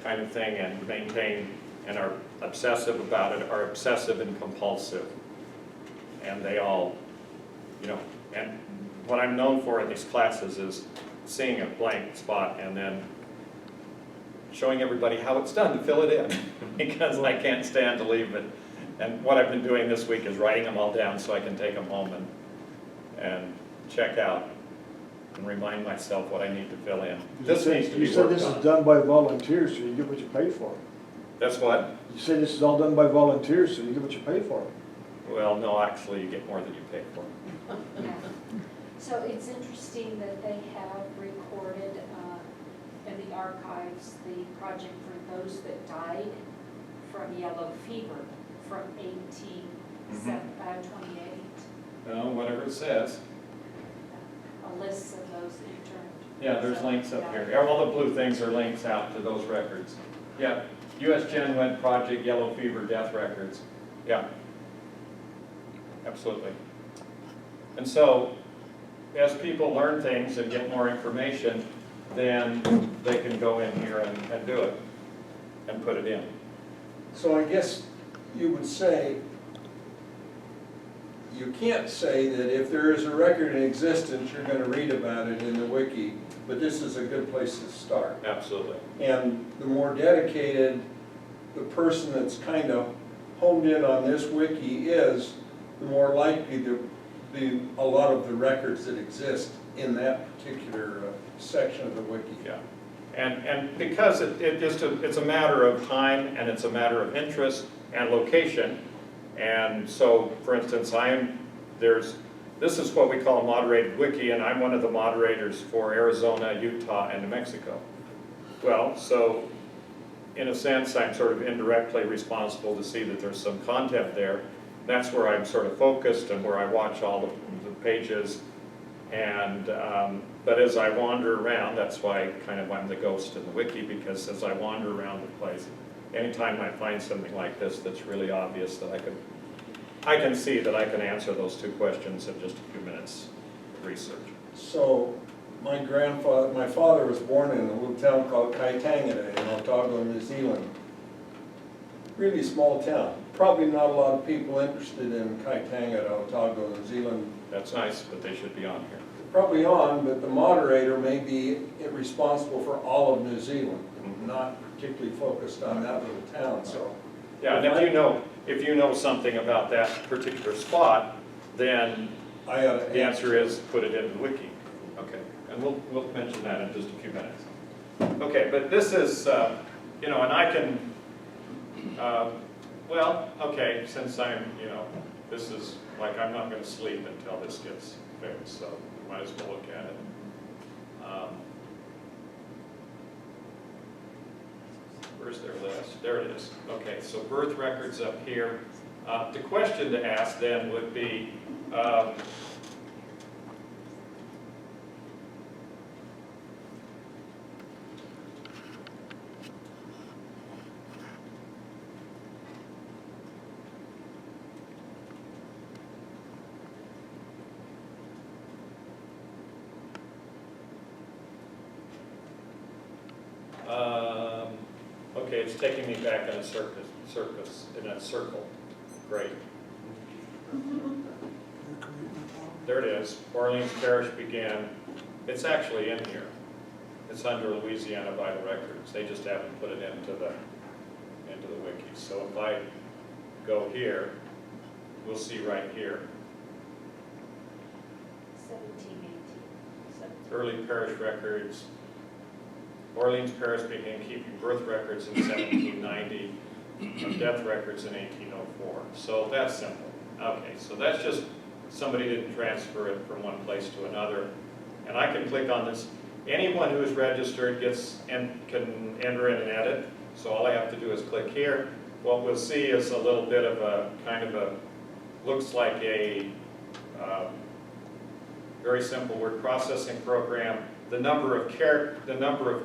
kind of thing and maintain and are obsessive about it are obsessive and compulsive. And they all, you know, and what I'm known for in these classes is seeing a blank spot and then showing everybody how it's done to fill it in because I can't stand to leave it. And what I've been doing this week is writing them all down so I can take them home and check out and remind myself what I need to fill in. This needs to be You said worked this is on. done by volunteers, so you get what you pay for. That's what? You say this is all done by volunteers, so you get what you pay for. Well, no, actually, you get more than you pay for. Yeah. So it's interesting that they have recorded in the archives the project for those that died from yellow fever from 1828. Whatever it says. A list of those interned. Yeah, there's links up here. All the blue things are links out to those records. Yeah, U.S. Gen Project, yellow fever death records. Yeah, absolutely. And so, as people learn things and get more information, then they can go in here and do it and put it in. So I guess you would say, you can't say that if there is a record in existence, you're going to read about it in the wiki, but this is a good place to start. Absolutely. And the more dedicated the person that's kind of honed in on this wiki is, the more likely to be a lot of the records that exist in that particular section of the wiki. Yeah. And because it's a matter of time and it's a matter of interest and location. And so, for instance, this is what we call a moderated wiki, and I'm one of the moderators for Arizona, Utah, and New Mexico. Well, so in a sense, I'm sort of indirectly responsible to see that there's some content there. That's where I'm sort of focused and where I watch all the pages. And but as I wander around, that's why kind of I'm the ghost in the wiki, because as I wander around the place, anytime I find something like this that's really obvious that I can see that I can answer those two questions in just a few minutes of research. So my father was born in a little town called Kaitangata in Otago, New Zealand. Really small town. Probably not a lot of people interested in Kaitangata, Otago, New Zealand. That's nice, but they should be on here. Probably on, but the moderator may be responsible for all of New Zealand, not particularly focused on that little town, so. Yeah, and if you know something about that particular spot, then I ought to the answer is put it in the wiki. Okay, and we'll mention that in just a few minutes. Okay, but this is, you know, and I can, well, okay, since I'm, you know, this is like I'm not going to sleep until this gets fixed, so might as well look at it. Where's their list? There it is. Okay, so birth records up here. The question to ask then would be, okay, it's taking me back in a circle. Great. There it is. Orleans Parish began. It's actually in here. It's under Louisiana Vital Records. They just haven't put it into the wiki. So if I go here, we'll see right here. 1718. Early parish records. Orleans Parish began keeping birth records in 1790. of death records in 1804. So that's simple. Okay, so that's just somebody didn't transfer it from one place to another. And I can click on this. Anyone who is registered can enter in and edit. So all I have to do is click here. What we'll see is a little bit of a kind of a, looks like a very simple word processing program. The number of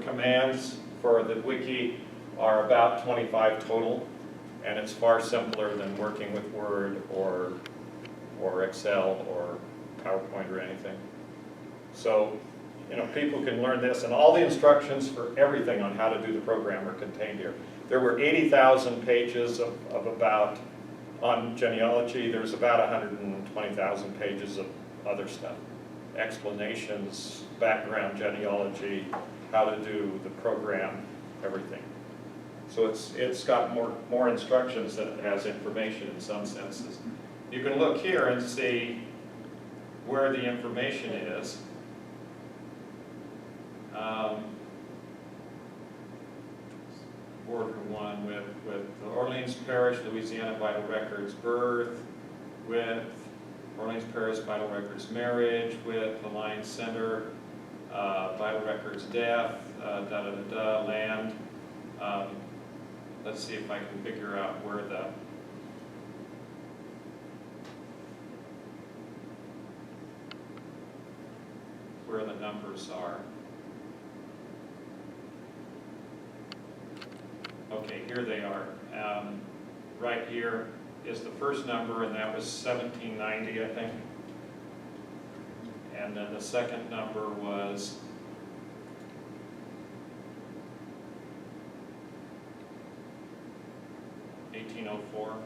commands for the wiki are about 25 total, and it's far simpler than working with Word or Excel or PowerPoint or anything. So, you know, people can learn this, and all the instructions for everything on how to do the program are contained here. There were 80,000 pages of about, on genealogy, there's about 120,000 pages of other stuff. Explanations, background genealogy, how to do the program, everything. So it's got more instructions than it has information in some senses. You can look here and see where the information is. Border 1 with the Orleans Parish, Louisiana Vital Records birth, with Orleans Parish Vital Records marriage, with the Lions Center, Vital Records death, land. Let's see if I can figure out where the numbers are. Okay, here they are. Right here is the first number, and that was 1790, I think. And then the second number was 1804.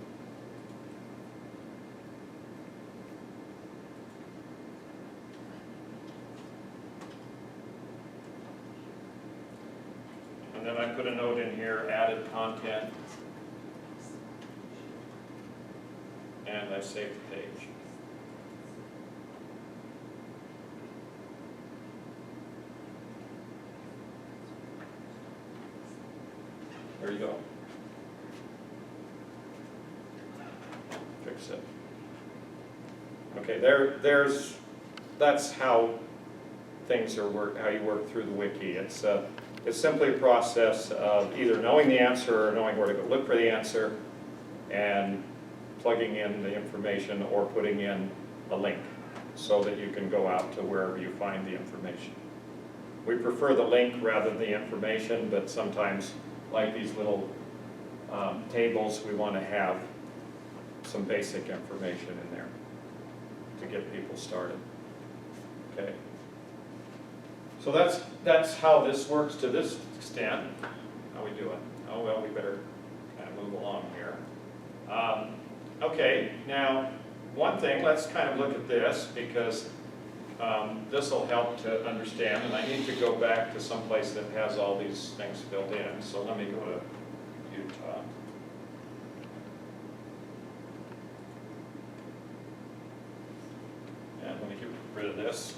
And then I put a note in here, added content, and I saved the page. There you go. Fix it. Okay, that's how things are how you work through the wiki. It's simply a process of either knowing the answer or knowing where to go look for the answer and plugging in the information or putting in a link so that you can go out to wherever you find the information. We prefer the link rather than the information, but sometimes, like these little tables, we want to have some basic information in there to get people started. Okay. So that's how this works to this extent. How we doing? Oh well, we better kind of move along here. Okay, now one thing, let's kind of look at this because this will help to understand, and I need to go back to some place that has all these things filled in. So let me go to Utah. And let me get rid of this.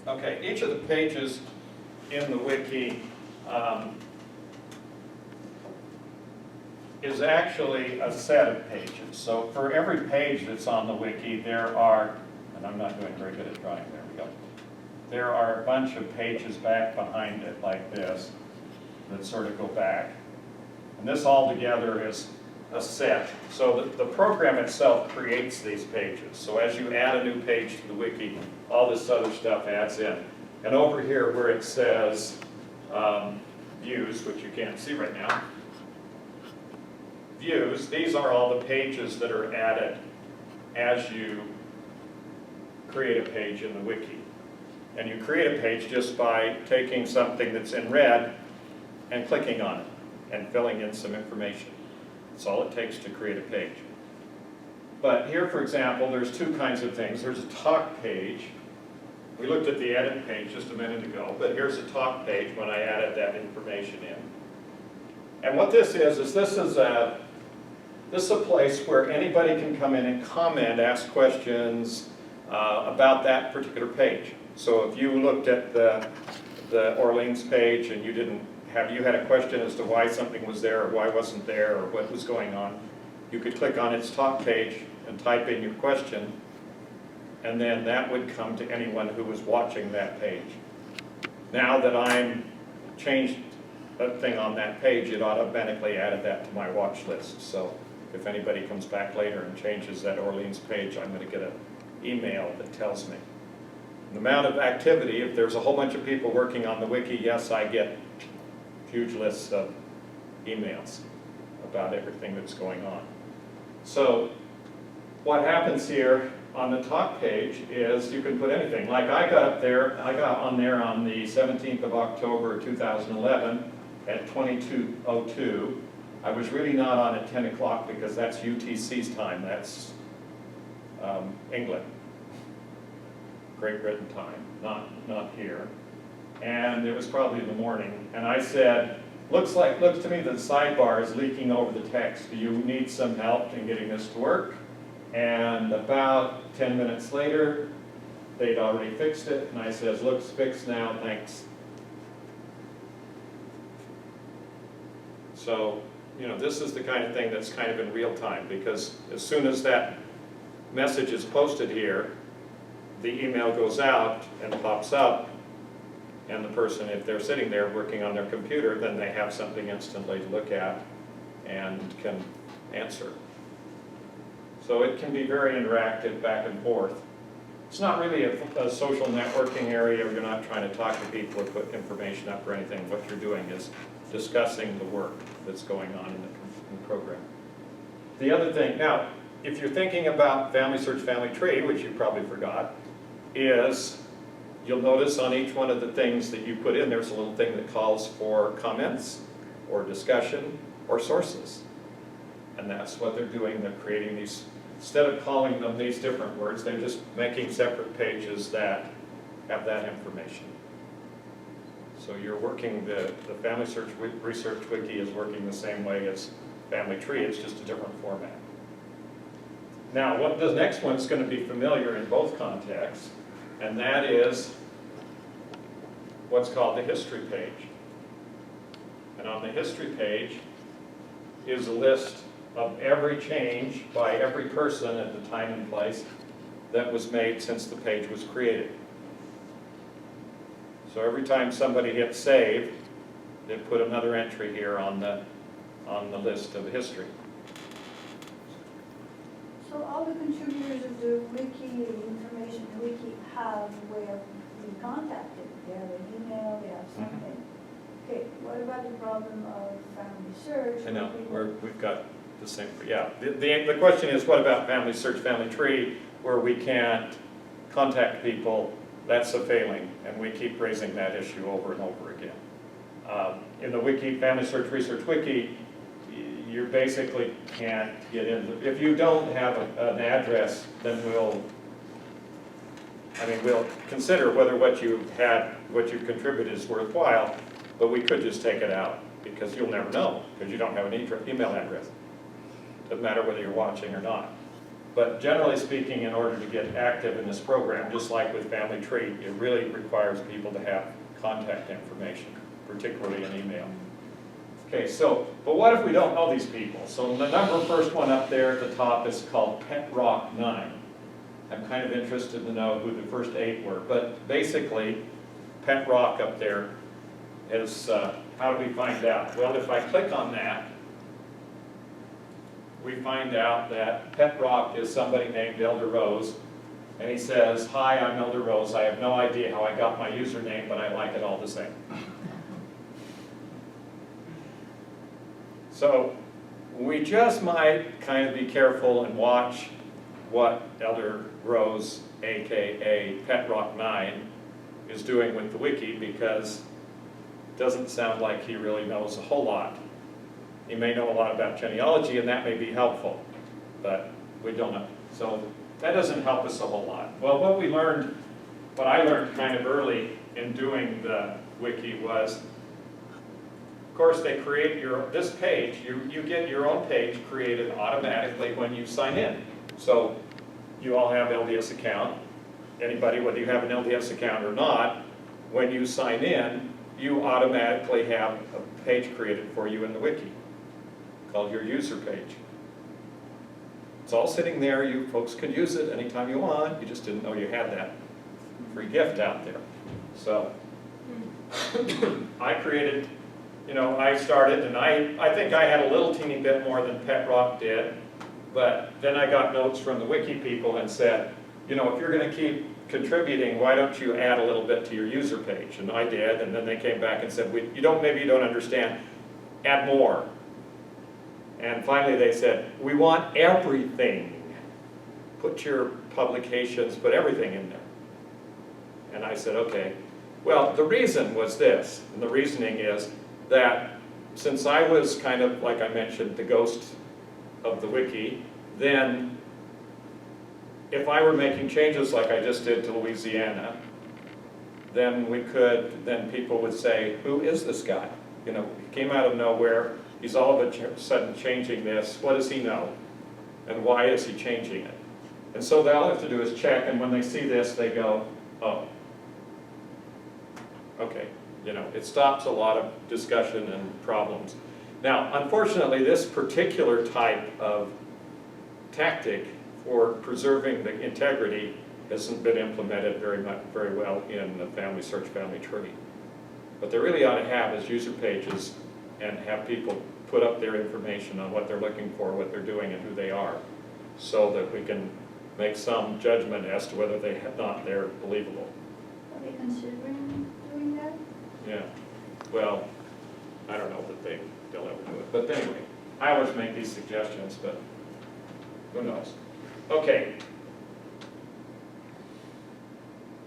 Okay, each of the pages in the wiki is actually a set of pages. So for every page that's on the wiki, there are, and I'm not doing very good at drawing, there we go. There are a bunch of pages back behind it like this that sort of go back. And this all together is a set. So the program itself creates these pages. So as you add a new page to the wiki, all this other stuff adds in. And over here where it says views, which you can't see right now, views, these are all the pages that are added as you create a page in the wiki. And you create a page just by taking something that's in red and clicking on it and filling in some information. That's all it takes to create a page. But here, for example, there's two kinds of things. There's a talk page. We looked at the edit page just a minute ago, but here's a talk page when I added that information in. And what this is this is a place where anybody can come in and comment, ask questions about that particular page. So if you looked at the Orleans page and you had a question as to why something was there or why wasn't there or what was going on, you could click on its top page and type in your question, and then that would come to anyone who was watching that page. Now that I'm changed that thing on that page, it automatically added that to my watch list. So if anybody comes back later and changes that Orleans page, I'm going to get an email that tells me. The amount of activity, if there's a whole bunch of people working on the wiki, yes, I get huge lists of emails about everything that's going on. So what happens here on the top page is you can put anything. Like I got on there on the 17th of October 2011 at 22:02. I was really not on at 10 o'clock because that's UTC's time, that's England, Great Britain time, not here. And it was probably in the morning, and I said, looks to me that the sidebar is leaking over the text. Do you need some help in getting this to work? And about 10 minutes later, they'd already fixed it, and I says, looks fixed now, thanks. So, this is the kind of thing that's kind of in real time, because as soon as that message is posted here, the email goes out and pops up, and the person, if they're sitting there working on their computer, then they have something instantly to look at and can answer. So it can be very interactive back and forth. It's not really a social networking area. You're not trying to talk to people or put information up or anything. What you're doing is discussing the work that's going on in the program. The other thing, now, if you're thinking about FamilySearch Family Tree, which you probably forgot, is you'll notice on each one of the things that you put in, there's a little thing that calls for comments or discussion or sources. And that's what they're doing. They're creating these, instead of calling them these different words, they're just making separate pages that have that information. So you're working, the FamilySearch Research Wiki is working the same way as Family Tree, it's just a different format. Now, what the next one's going to be familiar in both contexts, and that is what's called the history page. And on the history page is a list of every change by every person at the time and place that was made since the page was created. So every time somebody hits save, they put another entry here on the list of history. So all the contributors of the wiki, the information wiki, have a way of being contacted. They have an email, they have something. Okay, what about the problem of FamilySearch? I know, we've got the same, yeah. The question is, what about FamilySearch Family Tree, where we can't contact people? That's a failing, and we keep raising that issue over and over again. In the wiki, FamilySearch Research Wiki, you basically can't get in. If you don't have an address, then we'll consider whether what you've contributed is worthwhile, but we could just take it out, because you'll never know, because you don't have an email address. Doesn't matter whether you're watching or not. But generally speaking, in order to get active in this program, just like with Family Tree, it really requires people to have contact information, particularly an email. Okay, so, but what if we don't know these people? So the first one up there at the top is called Pet Rock 9. I'm kind of interested to know who the first 8 were, but basically, Pet Rock up there is, how do we find out? Well, if I click on that, we find out that Pet Rock is somebody named Elder Rose, and he says, hi, I'm Elder Rose. I have no idea how I got my username, but I like it all the same. So we just might kind of be careful and watch what Elder Rose, aka Pet Rock 9, is doing with the wiki, because it doesn't sound like he really knows a whole lot. He may know a lot about genealogy, and that may be helpful, but we don't know. So that doesn't help us a whole lot. Well, what I learned kind of early in doing the wiki was, of course, they create this page, you get your own page created automatically when you sign in. So you all have LDS account, anybody, whether you have an LDS account or not, when you sign in, you automatically have a page created for you in the wiki called your user page. It's all sitting there. You folks can use it anytime you want. You just didn't know you had that free gift out there. So I created, I started, and I think I had a little teeny bit more than Pet Rock did, but then I got notes from the wiki people and said, if you're going to keep contributing, why don't you add a little bit to your user page? And I did, and then they came back and said, maybe you don't understand, add more. And finally they said, we want everything. Put your publications, put everything in there. And I said, okay. Well, the reason was this, and the reasoning is that since I was kind of, like I mentioned, the ghost of the wiki, then if I were making changes like I just did to Louisiana, then people would say, who is this guy? He came out of nowhere, he's all of a sudden changing this, what does he know? And why is he changing it? And so they all have to do is check, and when they see this, they go, oh, okay. It stops a lot of discussion and problems. Now, unfortunately, this particular type of tactic for preserving the integrity hasn't been implemented very well in the FamilySearch family tree. What they really ought to have is user pages and have people put up their information on what they're looking for, what they're doing, and who they are, so that we can make some judgment as to whether they're believable. Are they considering doing that? Yeah. Well, I don't know that they'll ever do it. But anyway, I always make these suggestions, but who knows? Okay.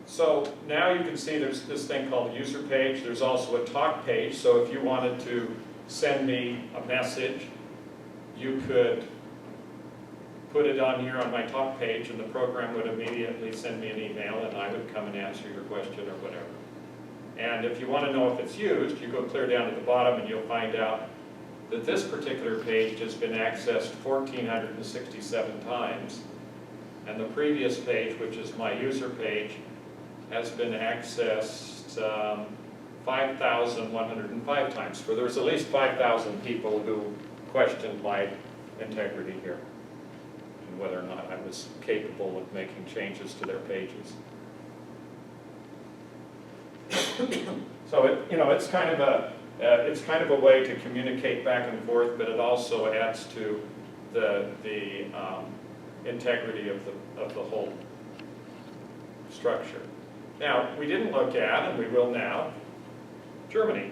So now you can see there's this thing called a user page. There's also a talk page. So if you wanted to send me a message, you could put it on here on my talk page, and the program would immediately send me an email, and I would come and answer your question or whatever. And if you want to know if it's used, you go clear down to the bottom and you'll find out that this particular page has been accessed 1,467 times. And the previous page, which is my user page, has been accessed 5,105 times. For there's at least 5,000 people who questioned my integrity here and whether or not I was capable of making changes to their pages. So it's kind of a way to communicate back and forth, but it also adds to the integrity of the whole structure. Now, we didn't look at, and we will now, Germany.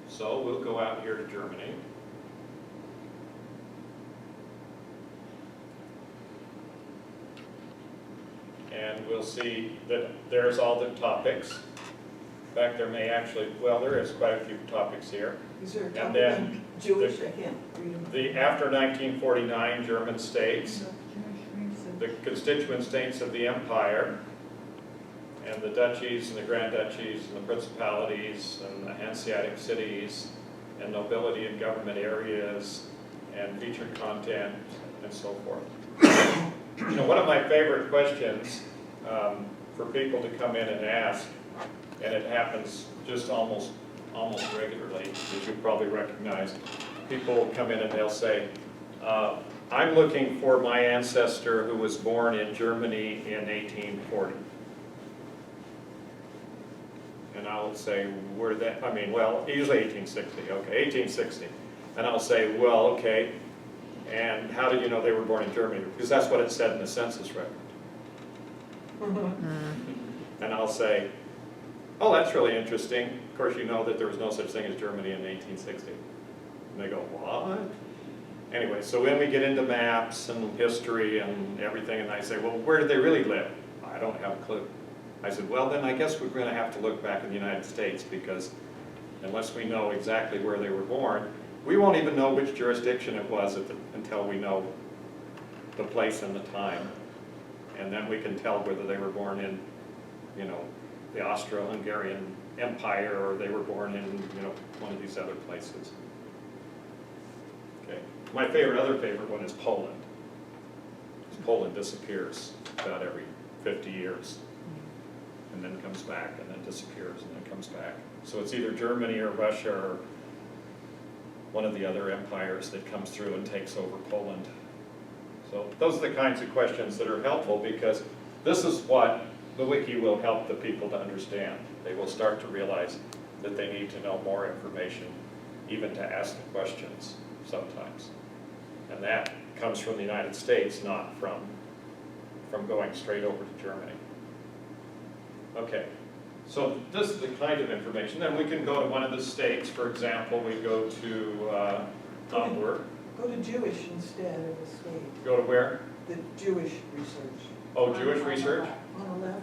So we'll go out here to Germany. And we'll see that there's all the topics. In fact, there may actually, well, there is quite a few topics here. Is there a And topic then on Jewish? I can't read them. The after 1949 German states, the Jewish constituent states of the empire, and the duchies and the grand duchies and the principalities and the Hanseatic cities and nobility and government areas and featured content and so forth. One of my favorite questions for people to come in and ask, and it happens just almost regularly, as you probably recognize, people come in and they'll say, I'm looking for my ancestor who was born in Germany in 1840. And I'll say, where that, usually 1860, okay, 1860. And I'll say, well, okay, and how did you know they were born in Germany? Because that's what it said in the census record. And I'll say, oh, that's really interesting. Of course, you know that there was no such thing as Germany in 1860. And they go, what? Anyway, so when we get into maps and history and everything, and I say, well, where did they really live? I don't have a clue. I said, well, then I guess we're going to have to look back in the United States, because unless we know exactly where they were born, we won't even know which jurisdiction it was until we know the place and the time. And then we can tell whether they were born in, the Austro-Hungarian Empire, or they were born in, one of these other places. Okay. My other favorite one is Poland. Poland disappears about every 50 years, and then comes back, and then disappears, and then comes back. So it's either Germany or Russia or one of the other empires that comes through and takes over Poland. So those are the kinds of questions that are helpful, because this is what the wiki will help the people to understand. They will start to realize that they need to know more information, even to ask the questions sometimes. And that comes from the United States, not from going straight over to Germany. Okay, so this is the kind of information. Then we can go to one of the states. For example, we go to Hamburg. Go to Jewish instead of the state, Go to where? the Jewish research. Oh, Jewish research? On the left,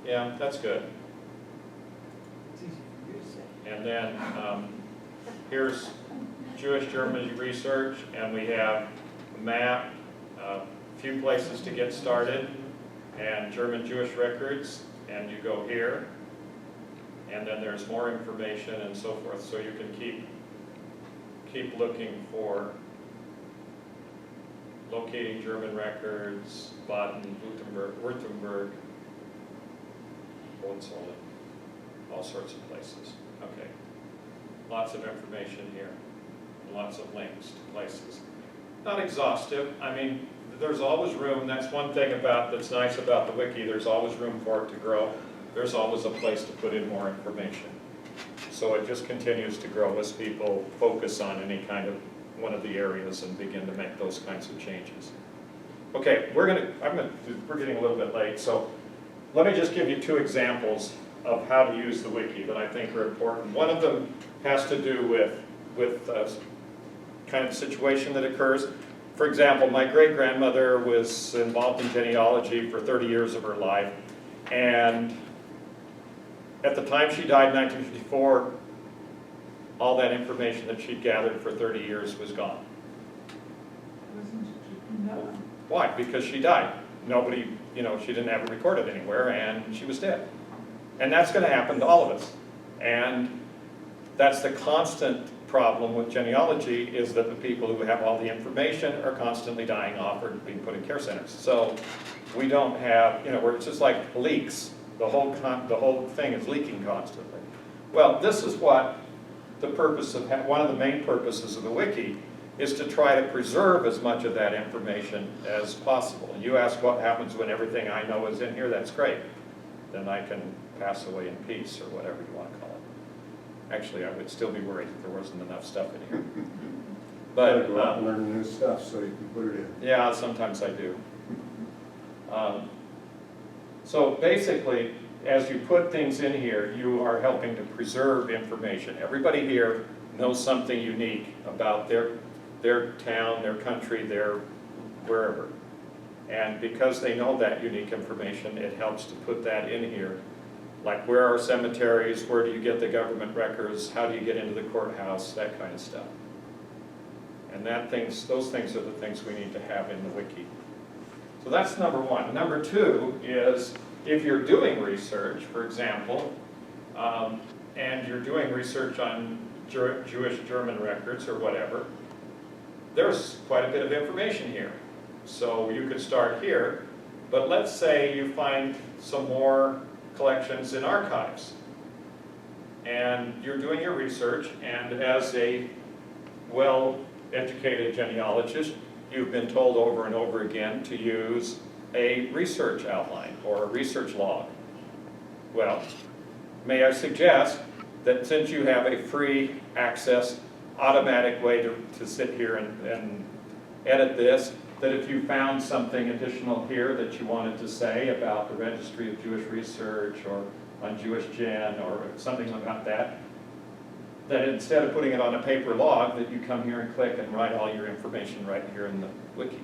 Yeah, that's good. it's easy for you to say. And then here's Jewish Germany research, and we have a map, a few places to get started, and German Jewish records, and you go here, and then there's more information and so forth, so you can keep looking for locating German records, Baden, Württemberg, Hohenzollern, all sorts of places. Okay. Lots of information here, lots of links to places. Not exhaustive. I mean, there's always room. That's one thing that's nice about the wiki. There's always room for it to grow. There's always a place to put in more information. So it just continues to grow as people focus on any kind of one of the areas and begin to make those kinds of changes. Okay, we're getting a little bit late, so let me just give you two examples of how to use the wiki that I think are important. One of them has to do with kind of situation that occurs. For example, my great-grandmother was involved in genealogy for 30 years of her life, and at the time she died in 1954, all that information that she'd gathered for 30 years was gone. No. Why? Because she died. Nobody, she didn't have it recorded anywhere, and she was dead. And that's going to happen to all of us. And that's the constant problem with genealogy, is that the people who have all the information are constantly dying off or being put in care centers. So we don't have, it's just like leaks. The whole thing is leaking constantly. Well, this is what the purpose of, one of the main purposes of the wiki is to try to preserve as much of that information as possible. And you ask what happens when everything I know is in here, that's great. Then I can pass away in peace, or whatever you want to call it. Actually, I would still be worried if there wasn't enough stuff in here. Gotta But go out and learn new stuff so you can put it in. yeah, sometimes I do. So basically, as you put things in here, you are helping to preserve information. Everybody here knows something unique about their town, their country, their wherever. And because they know that unique information, it helps to put that in here. Like, where are cemeteries, where do you get the government records, how do you get into the courthouse, that kind of stuff. And those things are the things we need to have in the wiki. So that's number one. Number two is, if you're doing research, for example, and you're doing research on Jewish German records or whatever, there's quite a bit of information here. So you could start here, but let's say you find some more collections in archives. And you're doing your research, and as a well-educated genealogist, you've been told over and over again to use a research outline or a research log. Well, may I suggest that since you have a free access, automatic way to sit here and edit this, that if you found something additional here that you wanted to say about the Registry of Jewish Research or on Jewish Gen or something about that instead of putting it on a paper log, that you come here and click and write all your information right here in the wiki.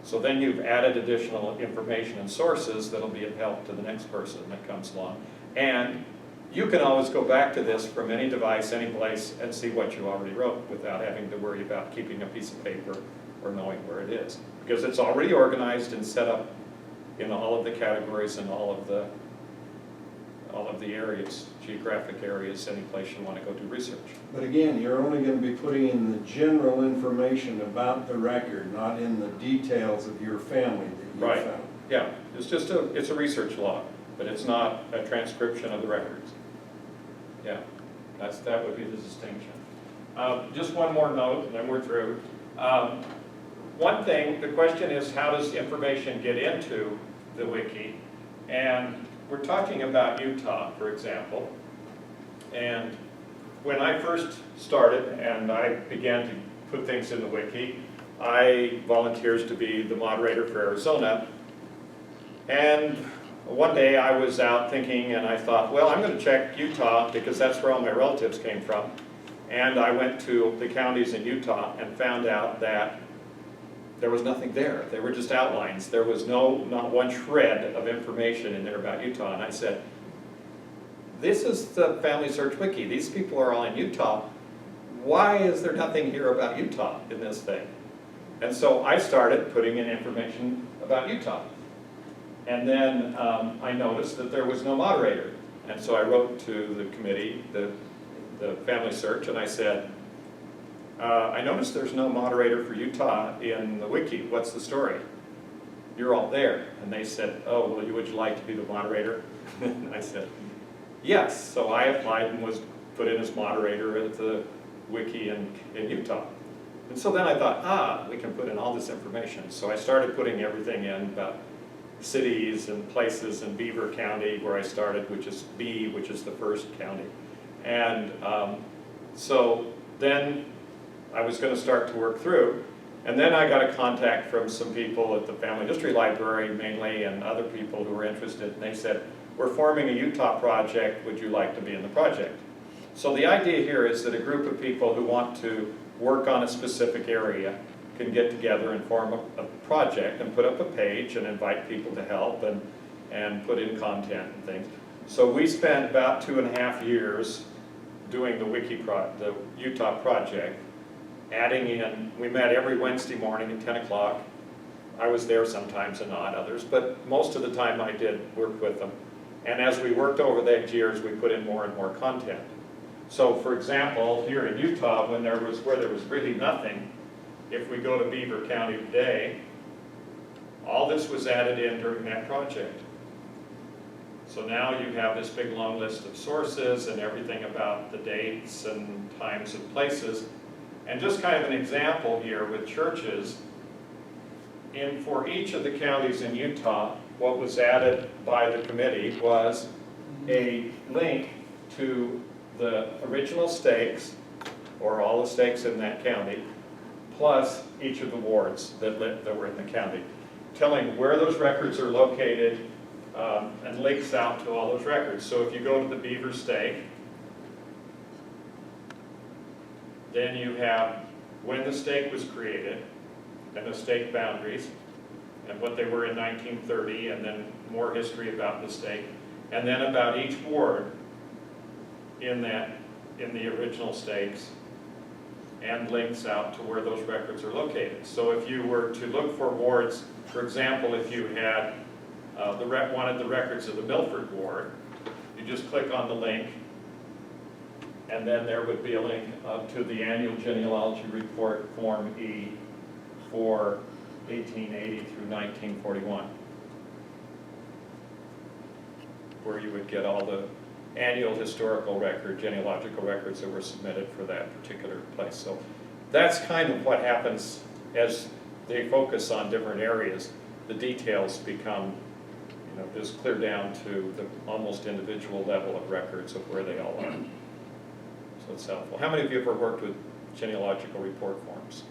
So then you've added additional information and sources that'll be of help to the next person that comes along. And you can always go back to this from any device, any place, and see what you already wrote without having to worry about keeping a piece of paper or knowing where it is. Because it's already organized and set up in all of the categories and all all of the areas, geographic areas, any place you want to go do research. But again, you're only gonna be putting in the general information about the record, not in the details of your family that you Right. found. Yeah, it's a research log, but it's not a transcription of the records. Yeah, that would be the distinction. Just one more note, and then we're through. One thing, the question is, how does information get into the wiki? And we're talking about Utah, for example. And when I first started and I began to put things in the wiki, I volunteered to be the moderator for Arizona. And one day I was out thinking, and I thought, well, I'm going to check Utah because that's where all my relatives came from. And I went to the counties in Utah and found out that there was nothing there. They were just outlines. There was not one shred of information in there about Utah. And I said, this is the FamilySearch Wiki. These people are all in Utah. Why is there nothing here about Utah in this thing? And so I started putting in information about Utah. And then I noticed that there was no moderator. And so I wrote to the committee, the FamilySearch, and I said, I noticed there's no moderator for Utah in the wiki. What's the story? You're all there. And they said, oh, well, would you like to be the moderator? And I said, yes. So I applied and was put in as moderator at the wiki in Utah. And so then I thought, we can put in all this information. So I started putting everything in about cities and places in Beaver County, where I started, which is B, which is the first county. And so then I was going to start to work through. And then I got a contact from some people at the Family History Library mainly, and other people who were interested. And they said, we're forming a Utah project. Would you like to be in the project? So the idea here is that a group of people who want to work on a specific area can get together and form a project and put up a page and invite people to help and put in content and things. So we spent about 2.5 years doing the Utah project, adding in, we met every Wednesday morning at 10 o'clock. I was there sometimes and not others, but most of the time I did work with them. And as we worked over those years, we put in more and more content. So for example, here in Utah, where there was really nothing, if we go to Beaver County today, all this was added in during that project. So now you have this big long list of sources and everything about the dates and times and places. And just kind of an example here with churches, for each of the counties in Utah, what was added by the committee was a link to the original stakes, or all the stakes in that county, plus each of the wards that were in the county, telling where those records are located, and links out to all those records. So if you go to the Beaver stake, then you have when the stake was created, and the stake boundaries, and what they were in 1930, and then more history about the stake, and then about each ward in the original stakes, and links out to where those records are located. So if you were to look for wards, for example, if you had wanted the records of the Milford ward, you just click on the link, and then there would be a link to the annual genealogy report, Form E, for 1880 through 1941, where you would get all the annual historical genealogical records that were submitted for that particular place. So that's kind of what happens as they focus on different areas. The details become, just clear down to the almost individual level of records of where they all are. So it's helpful. How many of you ever worked with genealogical report forms?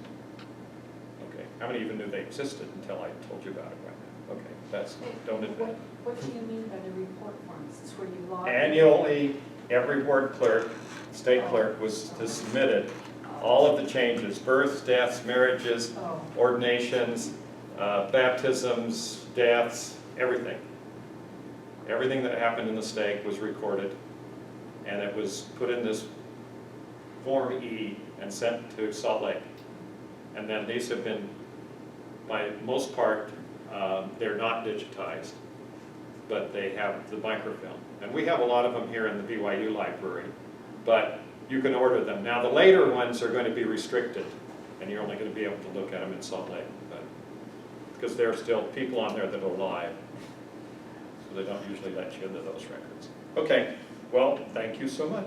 Okay. How many even knew they existed until I told you about it right now? Okay, don't admit. What do you mean by the report forms? It's where you log in? Annually, every ward clerk, state clerk, was submitted all of the changes: births, deaths, marriages, ordinations, baptisms, deaths, everything. Everything that happened in the stake was recorded, and it was put in this Form E and sent to Salt Lake. And then these have been, by most part, they're not digitized. but they have the microfilm. And we have a lot of them here in the BYU library, but you can order them. Now, the later ones are going to be restricted, and you're only going to be able to look at them in Salt Lake, but because there are still people on there that are live, so they don't usually let you into those records. Okay, well, thank you so much.